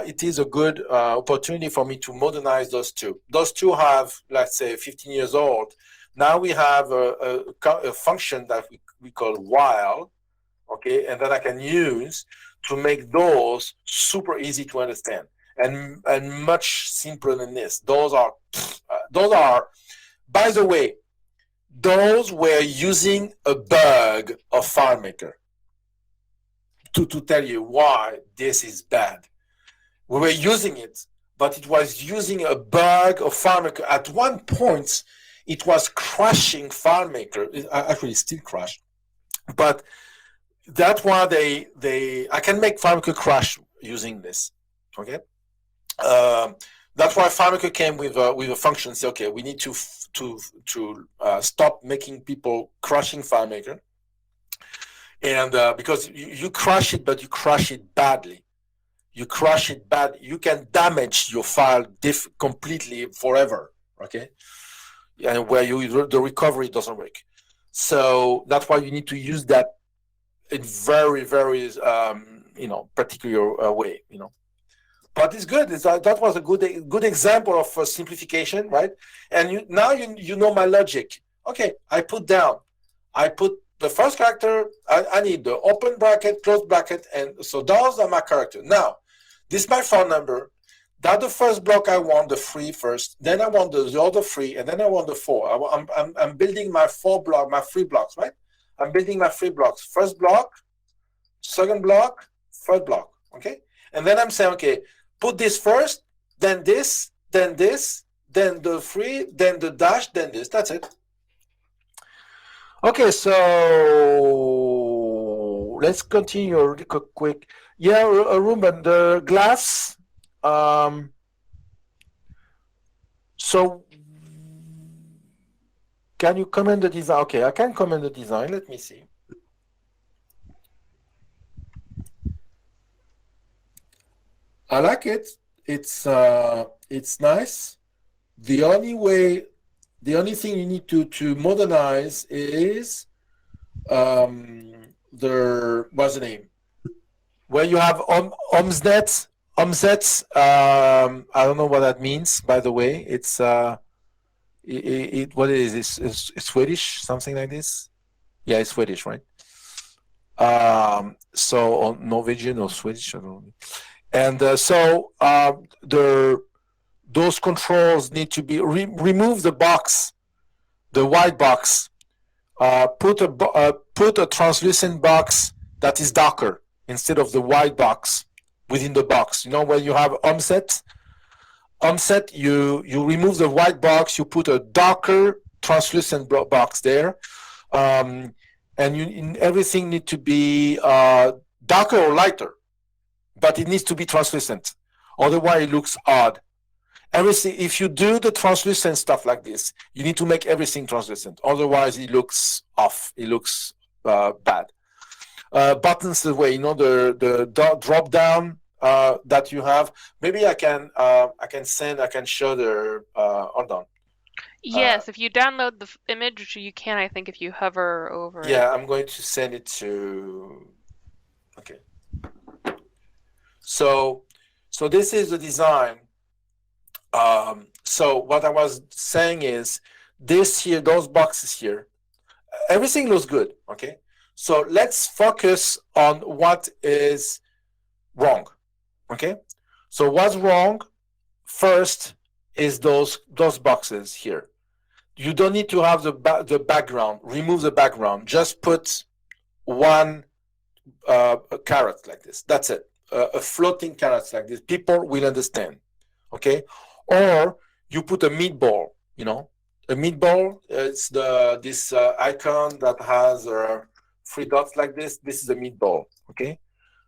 it is a good opportunity for me to modernize those two. Those two have, let's say, 15 years old. Now we have a function that we call while, okay, and that I can use to make those super easy to understand and much simpler than this. Those are, by the way, those were using a bug of FileMaker to tell you why this is bad. We were using it, but it was using a bug of FileMaker. At one point, it was crashing FileMaker. It actually still crashed, but that's why I can make FileMaker crash using this. Okay, that's why FileMaker came with a function. Say, okay, we need to stop making people crashing FileMaker, and because you crash it, but you crash it badly. You crash it bad, you can damage your file completely forever. Okay, and where the recovery doesn't work. So that's why you need to use that in very, very particular way. You know. But it's good. That was a good example of simplification, right? And now you know my logic. Okay, I put the first character. I need the open bracket, close bracket, and so those are my characters. Now, this is my phone number. That's the first block I want, the 3 first. Then I want the other 3, and then I want the 4. I'm building my 3 blocks, right? I'm building my 3 blocks. First block, second block, third block. Okay, and then I'm saying, okay, put this first, then this, then this, then the 3, then the dash, then this. That's it. Okay, so let's continue quick. Yeah, Ruben, the glass. So can you comment the design? Okay, I can comment the design. Let me see. I like it. It's nice. The only thing you need to modernize is what's the name? Where you have omsets. I don't know what that means. By the way, it's what it is? It's Swedish, something like this. Yeah, it's Swedish, right? So Norwegian or Swedish, I don't know. And those controls need to be remove the box, the white box. Put a translucent box that is darker instead of the white box within the box. You know, when you have omset, you remove the white box, you put a darker translucent box there, and everything need to be darker or lighter, but it needs to be translucent. Otherwise, it looks odd. Everything, if you do the translucent stuff like this, you need to make everything translucent. Otherwise, it looks off. It looks bad. Buttons the way, you know, the drop down that you have. Maybe I can show the. Hold on. Yes, if you download the image, you can. I think if you hover over it. Yeah, I'm going to send it to. Okay. So this is the design. So what I was saying is this here, those boxes here, everything looks good. Okay. So let's focus on what is wrong. Okay. So what's wrong first is those boxes here. You don't need to have the background. Remove the background. Just put one carrot like this. That's it. A floating carrot like this. People will understand. Okay. or you put a meatball. You know, a meatball. It's this icon that has 3 dots like this. This is a meatball. Okay,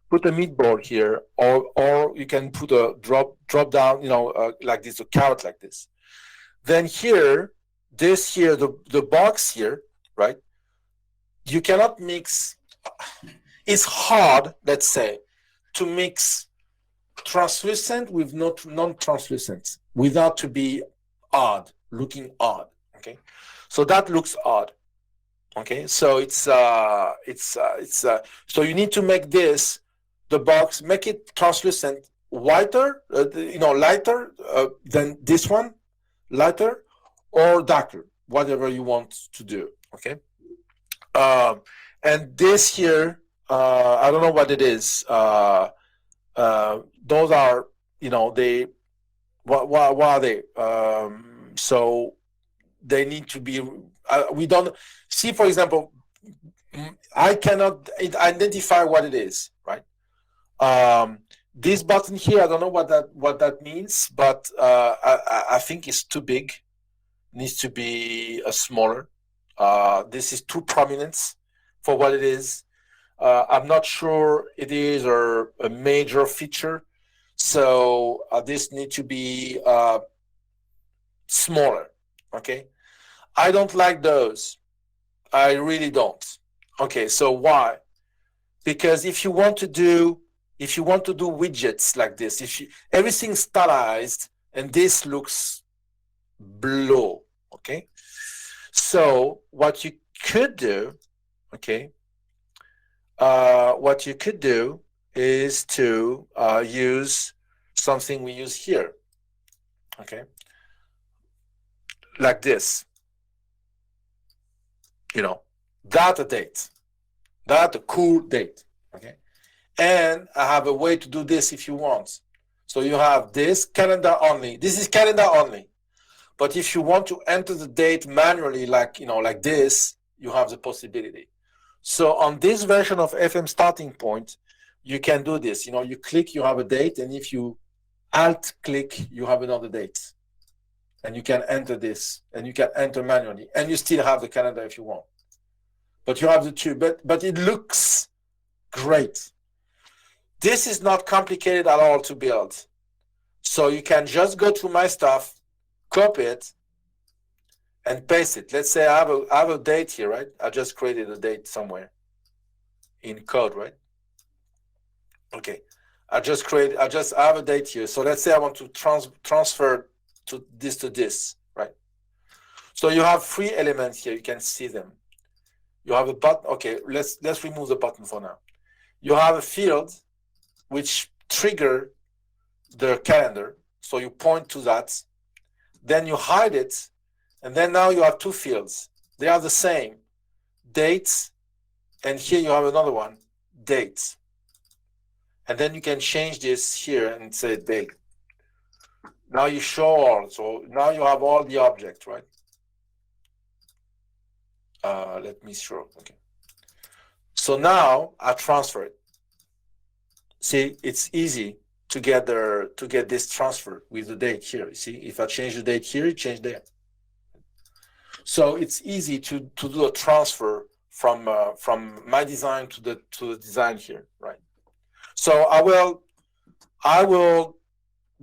put a meatball here, or you can put a drop down. You know, like this, a carrot like this. Then here, the box here, right? You cannot mix. It's hard, let's say, to mix translucent with non-translucent without to be odd, looking odd. Okay, so that looks odd. Okay, so so you need to make the box, make it translucent, whiter, lighter than this one, lighter or darker, whatever you want to do. Okay, and this here, I don't know what it is. Those are, they, what are they? So they need to be, we don't see, for example, I cannot identify what it is, right? This button here, I don't know what that means, but I think it's too big, needs to be smaller. This is too prominent for what it is. I'm not sure it is a major feature, so this needs to be smaller. Okay, I don't like those. I really don't. Okay, so why? Because if you want to do widgets like this, everything's stylized and this looks below. Okay, so what you could do, okay, what you could do is to use something we use here. Okay, like this. Data date, data cool date. Okay, and I have a way to do this if you want. So you have this calendar only. This is calendar only. But if you want to enter the date manually, like this, you have the possibility. So on this version of FM Starting Point, you can do this. You click, you have a date, and if you alt click, you have another date. And you can enter this, and you can enter manually, and you still have the calendar if you want. But you have the two, but it looks great. This is not complicated at all to build. So you can just go to my stuff, copy it, and paste it. Let's say I have a date here, right? I just created a date somewhere in code, right? Okay, I have a date here. So let's say I want to transfer to this, right? So you have 3 elements here. You can see them. You have a button. Okay, let's remove the button for now. You have a field which trigger the calendar. So you point to that. Then you hide it. And then now you have 2 fields. They are the same. Dates. And here you have another one. Dates. And then you can change this here and say date. Now you show all. So now you have all the objects, right? Let me show. Okay. So now I transfer it. See, it's easy to get this transfer with the date here. You see, if I change the date here, it changed there. So it's easy to do a transfer from my design to the design here, right? So I will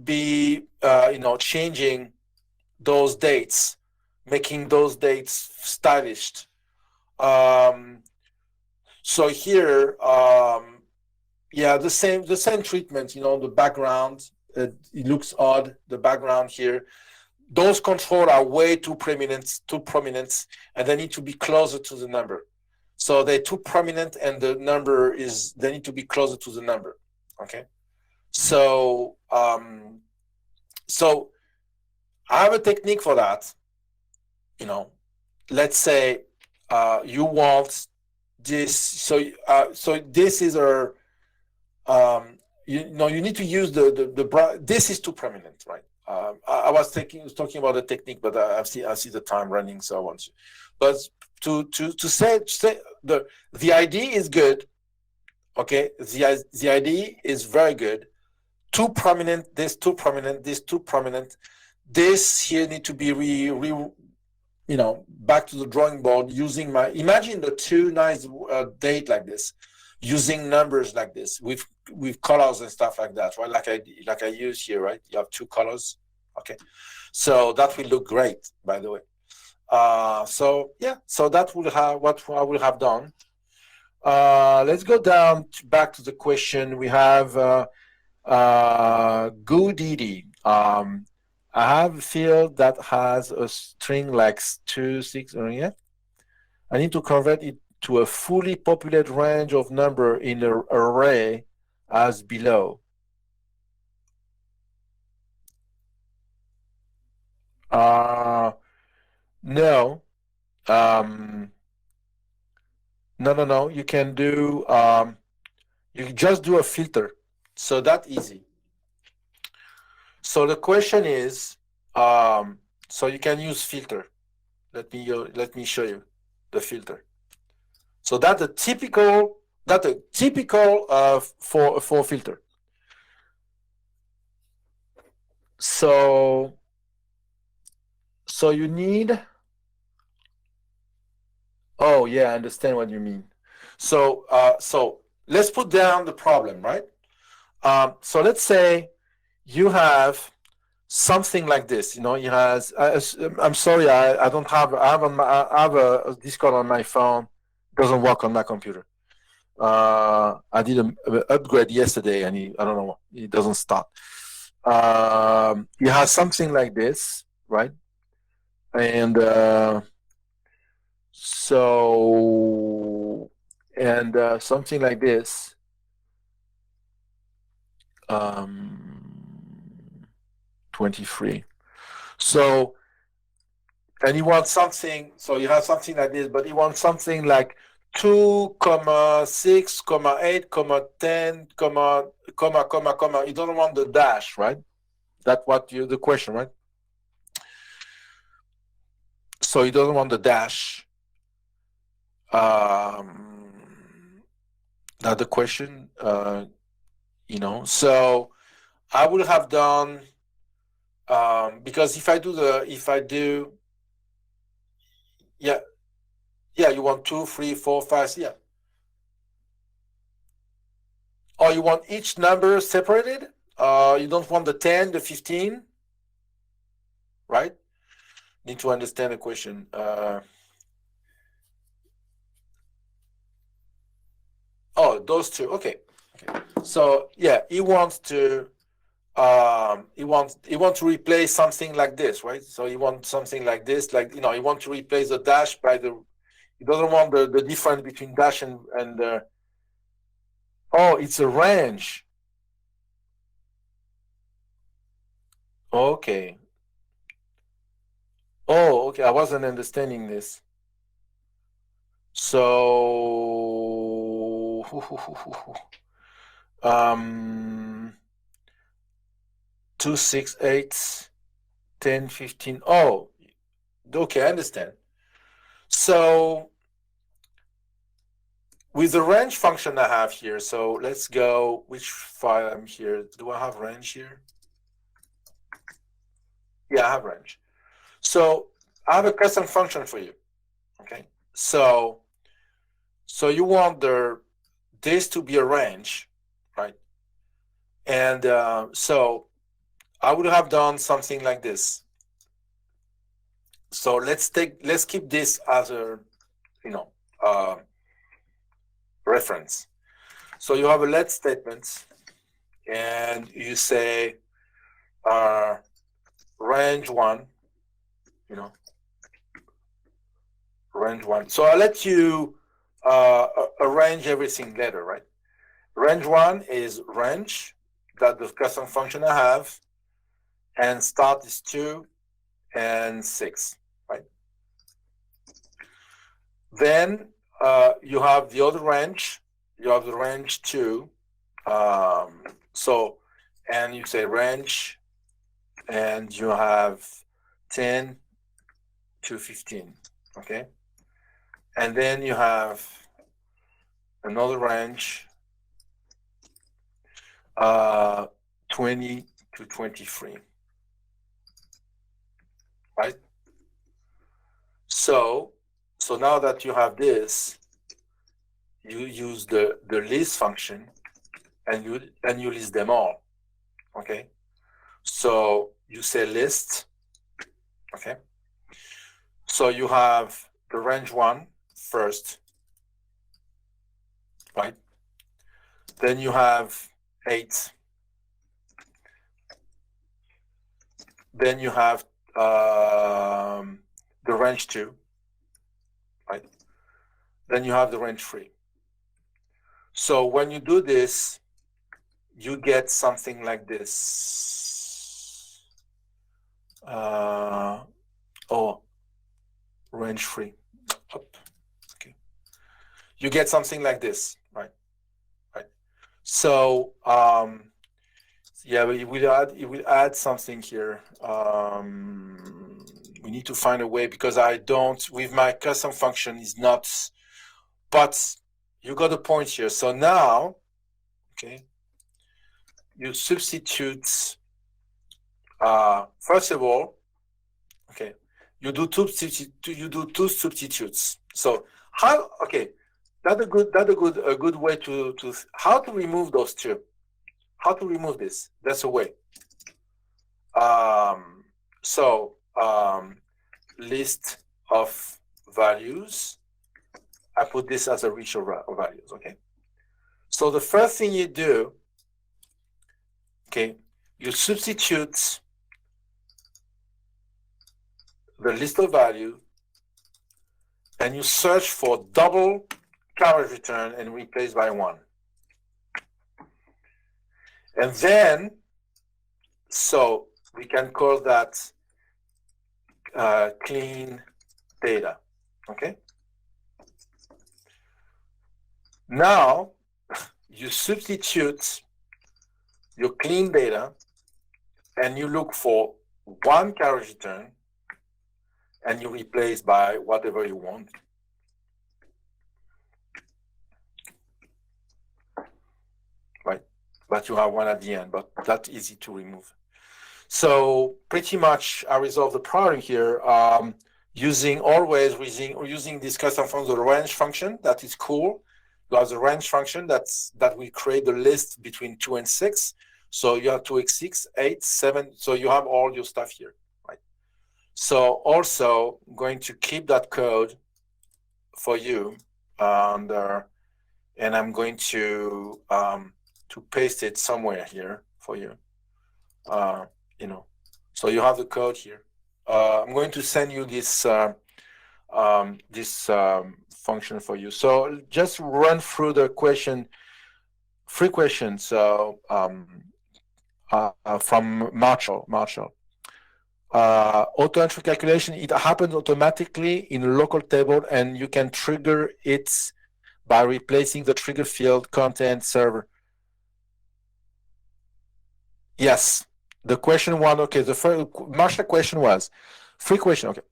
be changing those dates, making those dates stylish. So here, yeah, the same treatment. The background, it looks odd. The background here, those controls are way too prominent, and they need to be closer to the number. So they're too prominent, and the number they need to be closer to the number. Okay, so so I have a technique for that. Let's say you want this. So this is you need to use the this is too prominent, right? I was talking about the technique, but I see the time running, so I want to. But to say the idea is good. Okay, the idea is very good. Too prominent, this too prominent, this too prominent. this here need to be back to the drawing board using imagine the two nice date like this, using numbers like this with colors and stuff like that, right? Like I use here, right? You have two colors, okay? So that will look great, by the way. So yeah, so that will have what I will have done. Let's go down back to the question. We have GoDaddy. I have a field that has a string like 2, 6, or yeah. I need to convert it to a fully populated range of number in an array as below. No. No. You can do, you just do a filter. So that's easy. So the question is, so you can use filter. Let me show you the filter. So that's a typical for filter. So you need, oh yeah, I understand what you mean. So let's put down the problem, right? So let's say you have something like this, you has, I'm sorry, I don't have, I have a Discord on my phone. It doesn't work on my computer. I did an upgrade yesterday and I don't know, it doesn't start. You have something like this, right? And something like this. 23. So, and you want something, so you have something like this, but you want something like 2, 6, 8, 10, comma. You don't want the dash, right? That's what the question, right? So you don't want the dash. That's the question, So I would have done, because if I do, yeah, you want 2, 3, 4, 5, yeah. Or you want each number separated? You don't want the 10, the 15, right? Need to understand the question. Oh, those two. Okay. So yeah, he wants to to replace something like this, right? So he wants something like this, like he wants to replace the dash by the. He doesn't want the difference between dash and oh, it's a range. Okay. Oh, okay. I wasn't understanding this. So 2, 6, 8, 10, 15. Oh, okay, I understand. So with the range function I have here, so let's go, which file I'm here? Do I have range here? Yeah, I have range. So I have a custom function for you. Okay. So you want this to be a range, right? And so I would have done something like this. So let's keep this as a reference. So you have a let statement, and you say range 1, range 1. So I'll let you arrange everything later, right? Range 1 is range that the custom function I have, and start is 2 and 6, right? Then you have the other range. You have the range 2. And you say range, and you have 10 to 15, okay? And then you have another range, 20 to 23. right? So now that you have this, you use the list function, and you list them all. Okay. So you say list. Okay. So you have the range 1 first, right? Then you have 8. Then you have the range 2, right? Then you have the range 3. So when you do this, you get something like this. Range 3. Okay. You get something like this, right? Right. So yeah, but it will add something here. We need to find a way, because I don't, with my custom function is not, but you got a point here. So now, okay, you substitute, first of all, okay, you do two substitutes. So how, okay, that's a good way to how to remove those two. How to remove this? That's a way. List of values. I put this as a reach of values. Okay. So the first thing you do, okay, you substitute the list of value, and you search for double carriage return and replace by 1. And then, so we can call that clean data. Okay. Now you substitute your clean data, and you look for 1 carriage return, and you replace by whatever you want. Right? But you have 1 at the end, but that's easy to remove. So pretty much I resolve the problem here using this custom function, the range function. That is cool. You have the range function that will create the list between 2 and 6. So you have 2x6, 8, 7. So you have all your stuff here, right? So also I'm going to keep that code for you, and I'm going to paste it somewhere here for you. So you have the code here. I'm going to send you this function for you. So just run through the question, 3 questions. So from Marshall. Auto entry calculation, it happens automatically in a local table, and you can trigger it by replacing the trigger field content server. Yes. The question 1, okay, the first Marshall question was 3 questions. Okay.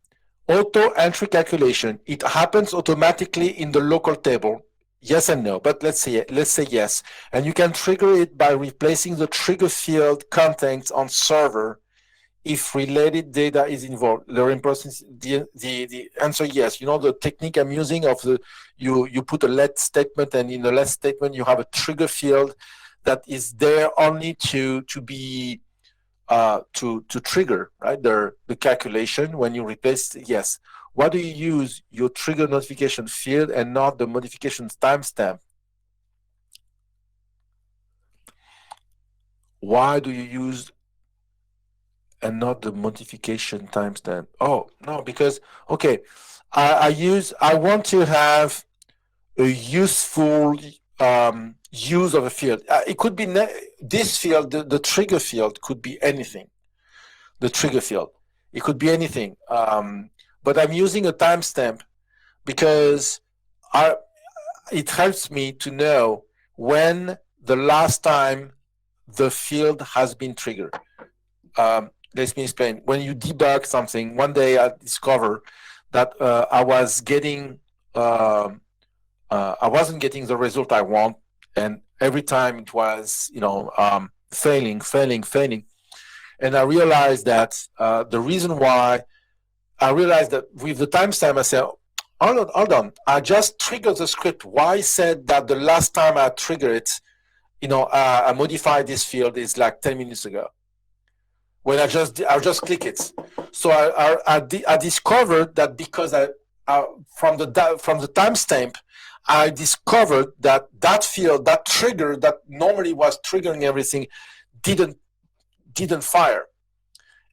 Auto entry calculation, it happens automatically in the local table. Yes and no, but let's say yes. And you can trigger it by replacing the trigger field contents on server if related data is involved. The answer yes. You know the technique I'm using of you put a let statement, and in the let statement you have a trigger field that is there only to be to trigger, right, the calculation when you replace. Yes. Why do you use your trigger notification field and not the modification timestamp? Why do you use and not the modification timestamp? Oh no, because okay, I want to have a useful use of a field. It could be this field, the trigger field could be anything. The trigger field, it could be anything. But I'm using a timestamp because it helps me to know when the last time the field has been triggered. Let me explain. When you debug something, one day I discovered that I wasn't getting the result I want, and every time it was, failing. And I realized that the reason why I realized that with the timestamp, I said, hold on, I just triggered the script. Why said that the last time I triggered it, I modified this field is like 10 minutes ago. When I just click it. So I discovered that because from the timestamp, I discovered that field, that trigger that normally was triggering everything, didn't fire.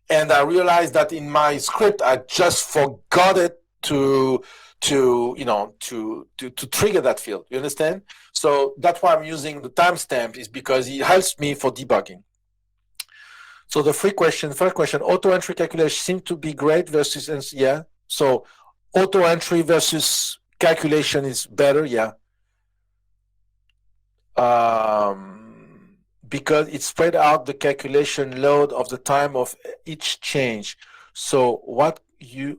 And I realized that in my script, I just forgot it to trigger that field. You understand? So that's why I'm using the timestamp, is because it helps me for debugging. So the first question, auto entry calculation seems to be great versus, yeah. So auto entry versus calculation is better, yeah. Because it spread out the calculation load of the time of each change. So what use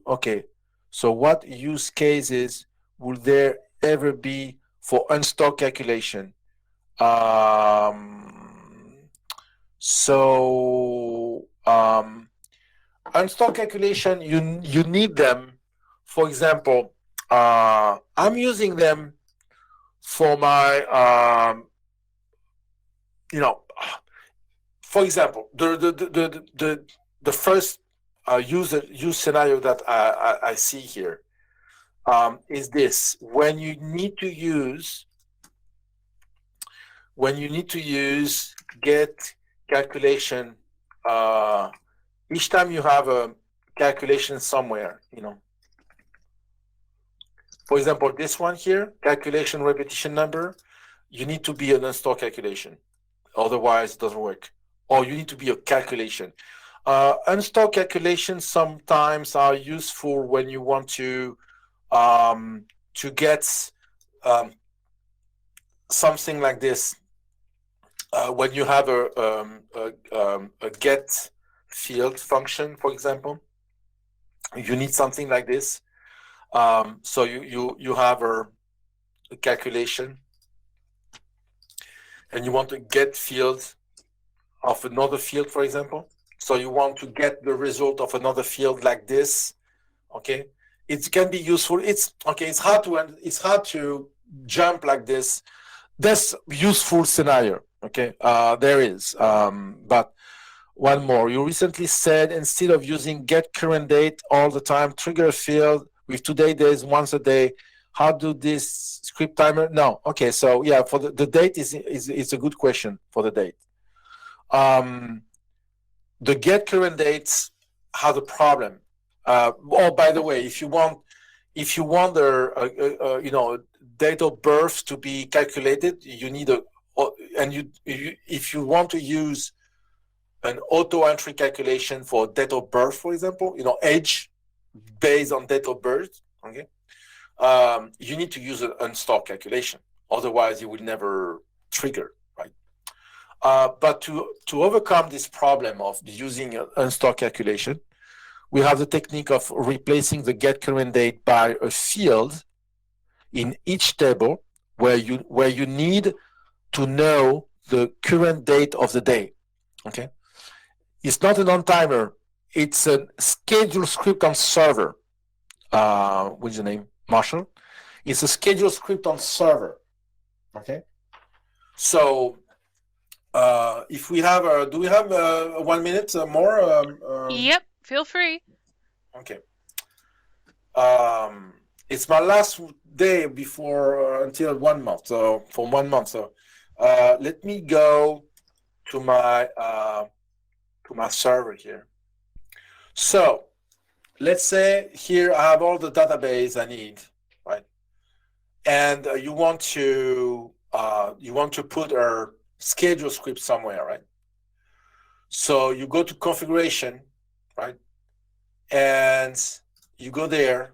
cases will there ever be for unstock calculation? Unstock calculation, you need them. For example, I'm using them for my for example, the first use scenario that I see here is this: when you need to use get calculation, each time you have a calculation somewhere, for example, this one here, calculation repetition number, you need to be an unstock calculation, otherwise it doesn't work. Or you need to be a calculation. Unstock calculations sometimes are useful when you want to get something like this. When you have a get field function, for example, you need something like this. So you have a calculation, and you want to get field of another field, for example. So you want to get the result of another field like this. Okay, it can be useful. It's hard to jump like this. That's useful scenario. Okay, there is. But one more. You recently said instead of using get current date all the time, trigger a field with today days once a day. How do this script timer? No. Okay, so yeah, for the date is a good question for the date. The get current dates has a problem. By the way, if you want a date of birth to be calculated, you need if you want to use an auto entry calculation for date of birth, for example, age based on date of birth, okay, you need to use an unstock calculation. Otherwise, it will never trigger, right? But to overcome this problem of using an unstock calculation, we have the technique of replacing the get current date by a field in each table where you need to know the current date of the day. Okay, it's not an on-timer; it's a schedule script on server. What's the name? Marshall. It's a schedule script on server. Okay, so if we have, do we have 1 minute more? Yep, feel free. Okay. It's my last day before until 1 month. So for 1 month. So let me go to my server here. So let's say here I have all the database I need, right? And you want to put a schedule script somewhere, right? So you go to configuration, right? And you go there,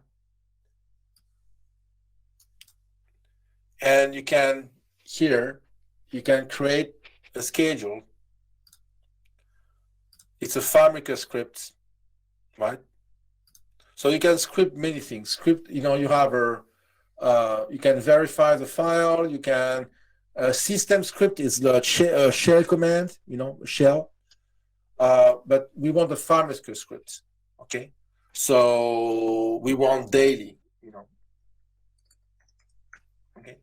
and you can create a schedule. It's a FileMaker script, right? So you can script many things. You have you can verify the file. You can system script is the shell command, shell. But we want the FileMaker script. Okay, So we want daily, okay.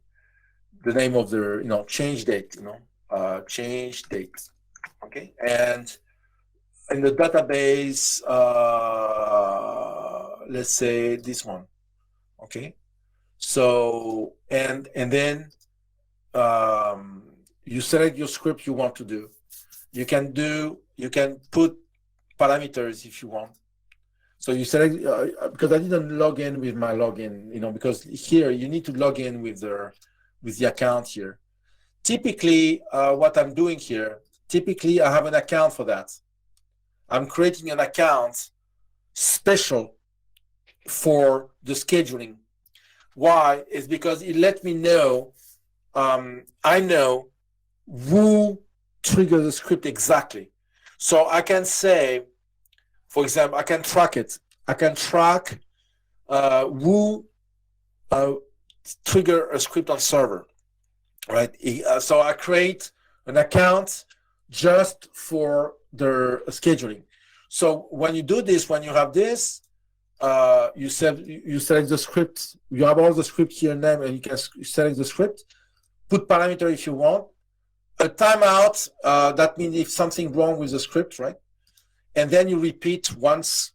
The name of the, change date, change date, okay. And in the database, let's say this one, okay. So, and then you select your script you want to do. You can put parameters if you want. So you select, because I didn't log in with my login, because here you need to log in with the account here. Typically, what I'm doing here, I have an account for that. I'm creating an account special for the scheduling. Why? It's because it let me know, I know who triggers the script exactly. So I can say, for example, I can track it. I can track who trigger a script on server, right? So I create an account just for the scheduling. So when you do this, when you have this, you select the script. You have all the script here name, and you can select the script. Put parameter if you want. A timeout, that means if something wrong with the script, right? And then you repeat once,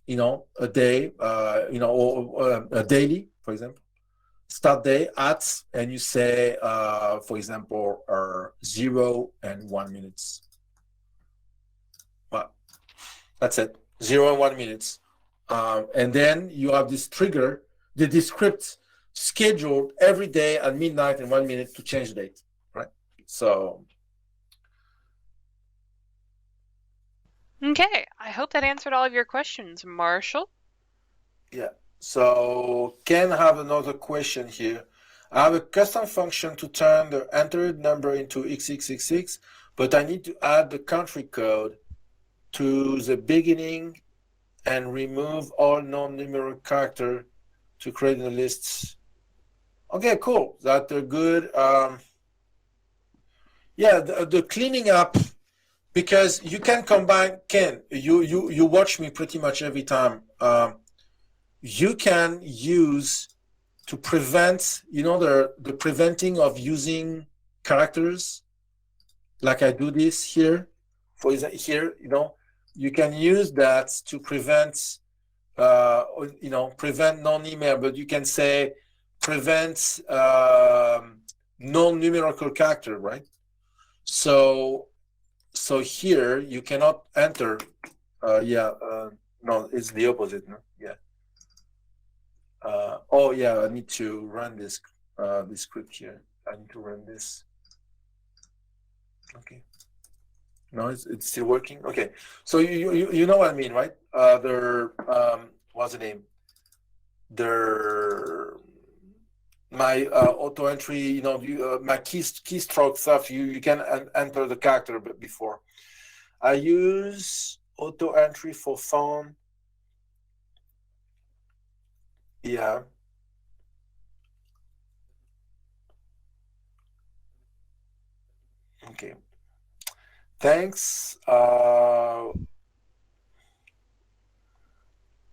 a day, or a daily, for example. Start day at, and you say, for example, 0 and 1 minutes. Well, that's it, 0 and 1 minutes. And then you have this trigger, the script scheduled every day at midnight and 1 minute to change the date, right? So. Okay, I hope that answered all of your questions, Marshall. Yeah, so Ken have another question here. I have a custom function to turn the entered number into XXXX, but I need to add the country code to the beginning and remove all non-numeric character to create the lists. Okay, cool. That's a good. Yeah, the cleaning up, because you can combine. Ken, you watch me pretty much every time. You can use to prevent, the preventing of using characters, like I do this here. For example, here, you can use that to prevent, prevent non-email, but you can say prevent non-numerical character, right? So here you cannot enter. No, it's the opposite. No, yeah. Oh yeah, I need to run this script here. I need to run this. Okay. No, it's still working. Okay, so you know what I mean, right? What's the name? My auto entry, my keystroke stuff. You can enter the character before. I use auto entry for phone. Yeah. Okay. Thanks.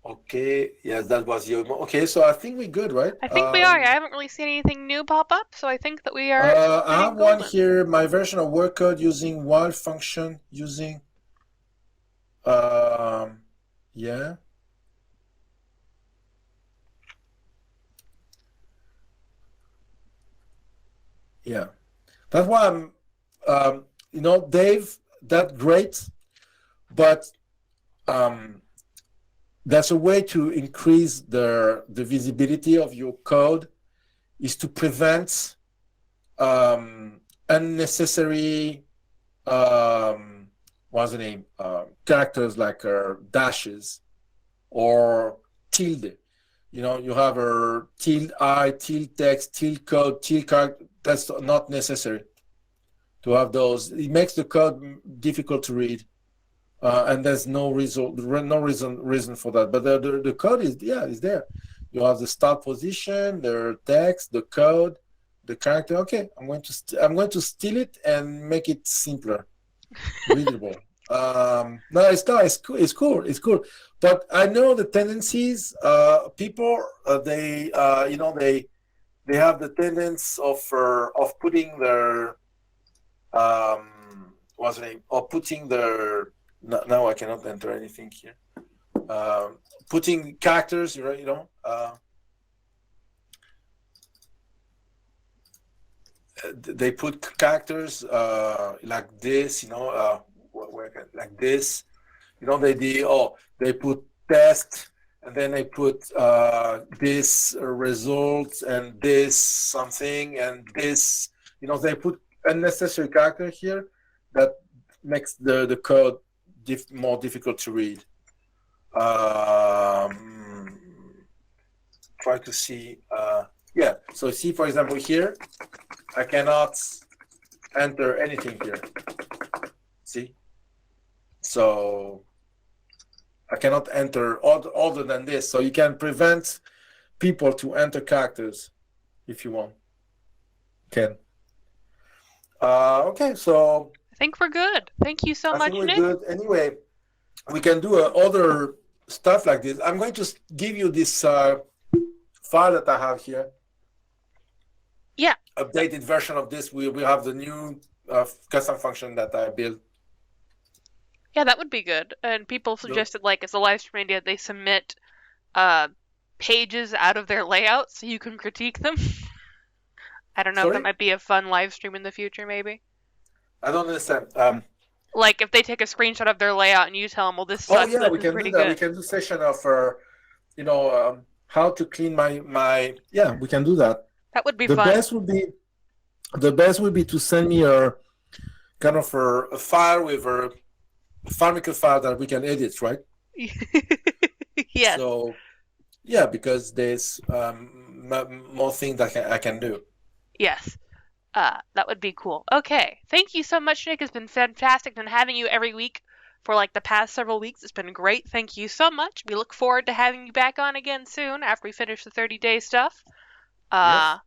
Okay. Yes, that was your. Okay, so I think we're good, right? I think we are. I haven't really seen anything new pop up, so I think that we are. I have one here. My version of work code using while function using. Yeah. Yeah, that's why I'm, Dave, that's great, but that's a way to increase the visibility of your code, is to prevent unnecessary, what's the name, characters like dashes or tilde. You have a tilde I, tilde text, tilde code, tilde character. That's not necessary to have those. It makes the code difficult to read, and there's no reason for that. But the code is there. You have the start position, the text, the code, the character. Okay, I'm going to steal it and make it simpler, readable. No, it's not. It's cool. It's cool. It's cool. But I know the tendencies. People, they have the tendency of putting their what's the name? Or putting their. Now I cannot enter anything here. Putting characters, they put characters like this, like this. They put test, and then they put this result, and this something, and this. They put unnecessary character here that makes the code more difficult to read. Try to see. Yeah. So see, for example, here, I cannot enter anything here. See? So I cannot enter other than this. So you can prevent people to enter characters if you want. Okay, so I think we're good. Thank you so much, think we're Nick. good. Anyway, we can do other stuff like this. I'm going to give you this file that I have here. Yeah. Updated version of this. We have the new custom function that I built. Yeah, that would be good. And people suggested, as a live stream idea, they submit pages out of their layout so you can critique them. I don't know if that might be a fun live stream in the future, maybe. I don't understand. If they take a screenshot of their layout and you tell them, well, this sucks, we can do that. good. We can do session of, how to clean my. Yeah, we can do that. That would be fun. The best would be to send me a kind of a file with a FileMaker file that we can edit, right? Yes. So, yeah, because there's more things that I can do. Yes. That would be cool. Okay. Thank you so much, Nick. It's been fantastic and having you every week for the past several weeks. It's been great. Thank you so much. We look forward to having you back on again soon after we finish the 30-day stuff. Yes.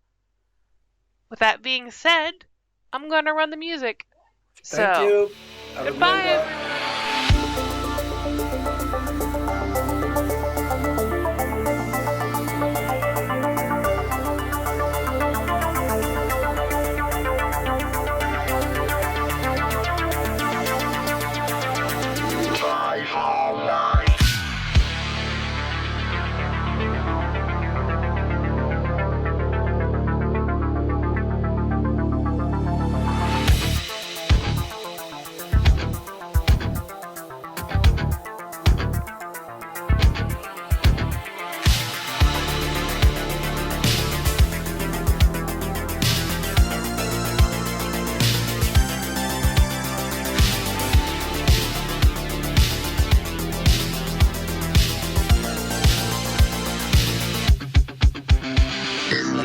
With that being said, I'm going to run the music. Thank you. Goodbye, everyone.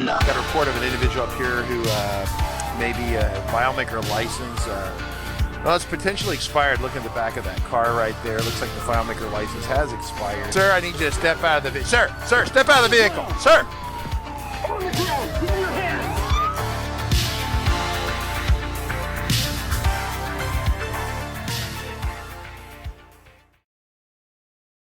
Got a report of an individual up here who may be a FileMaker license. Well, it's potentially expired. Look at the back of that car right there. Looks like the FileMaker license has expired. Sir, I need you to step out of the vehicle. Sir, step out of the vehicle. Sir!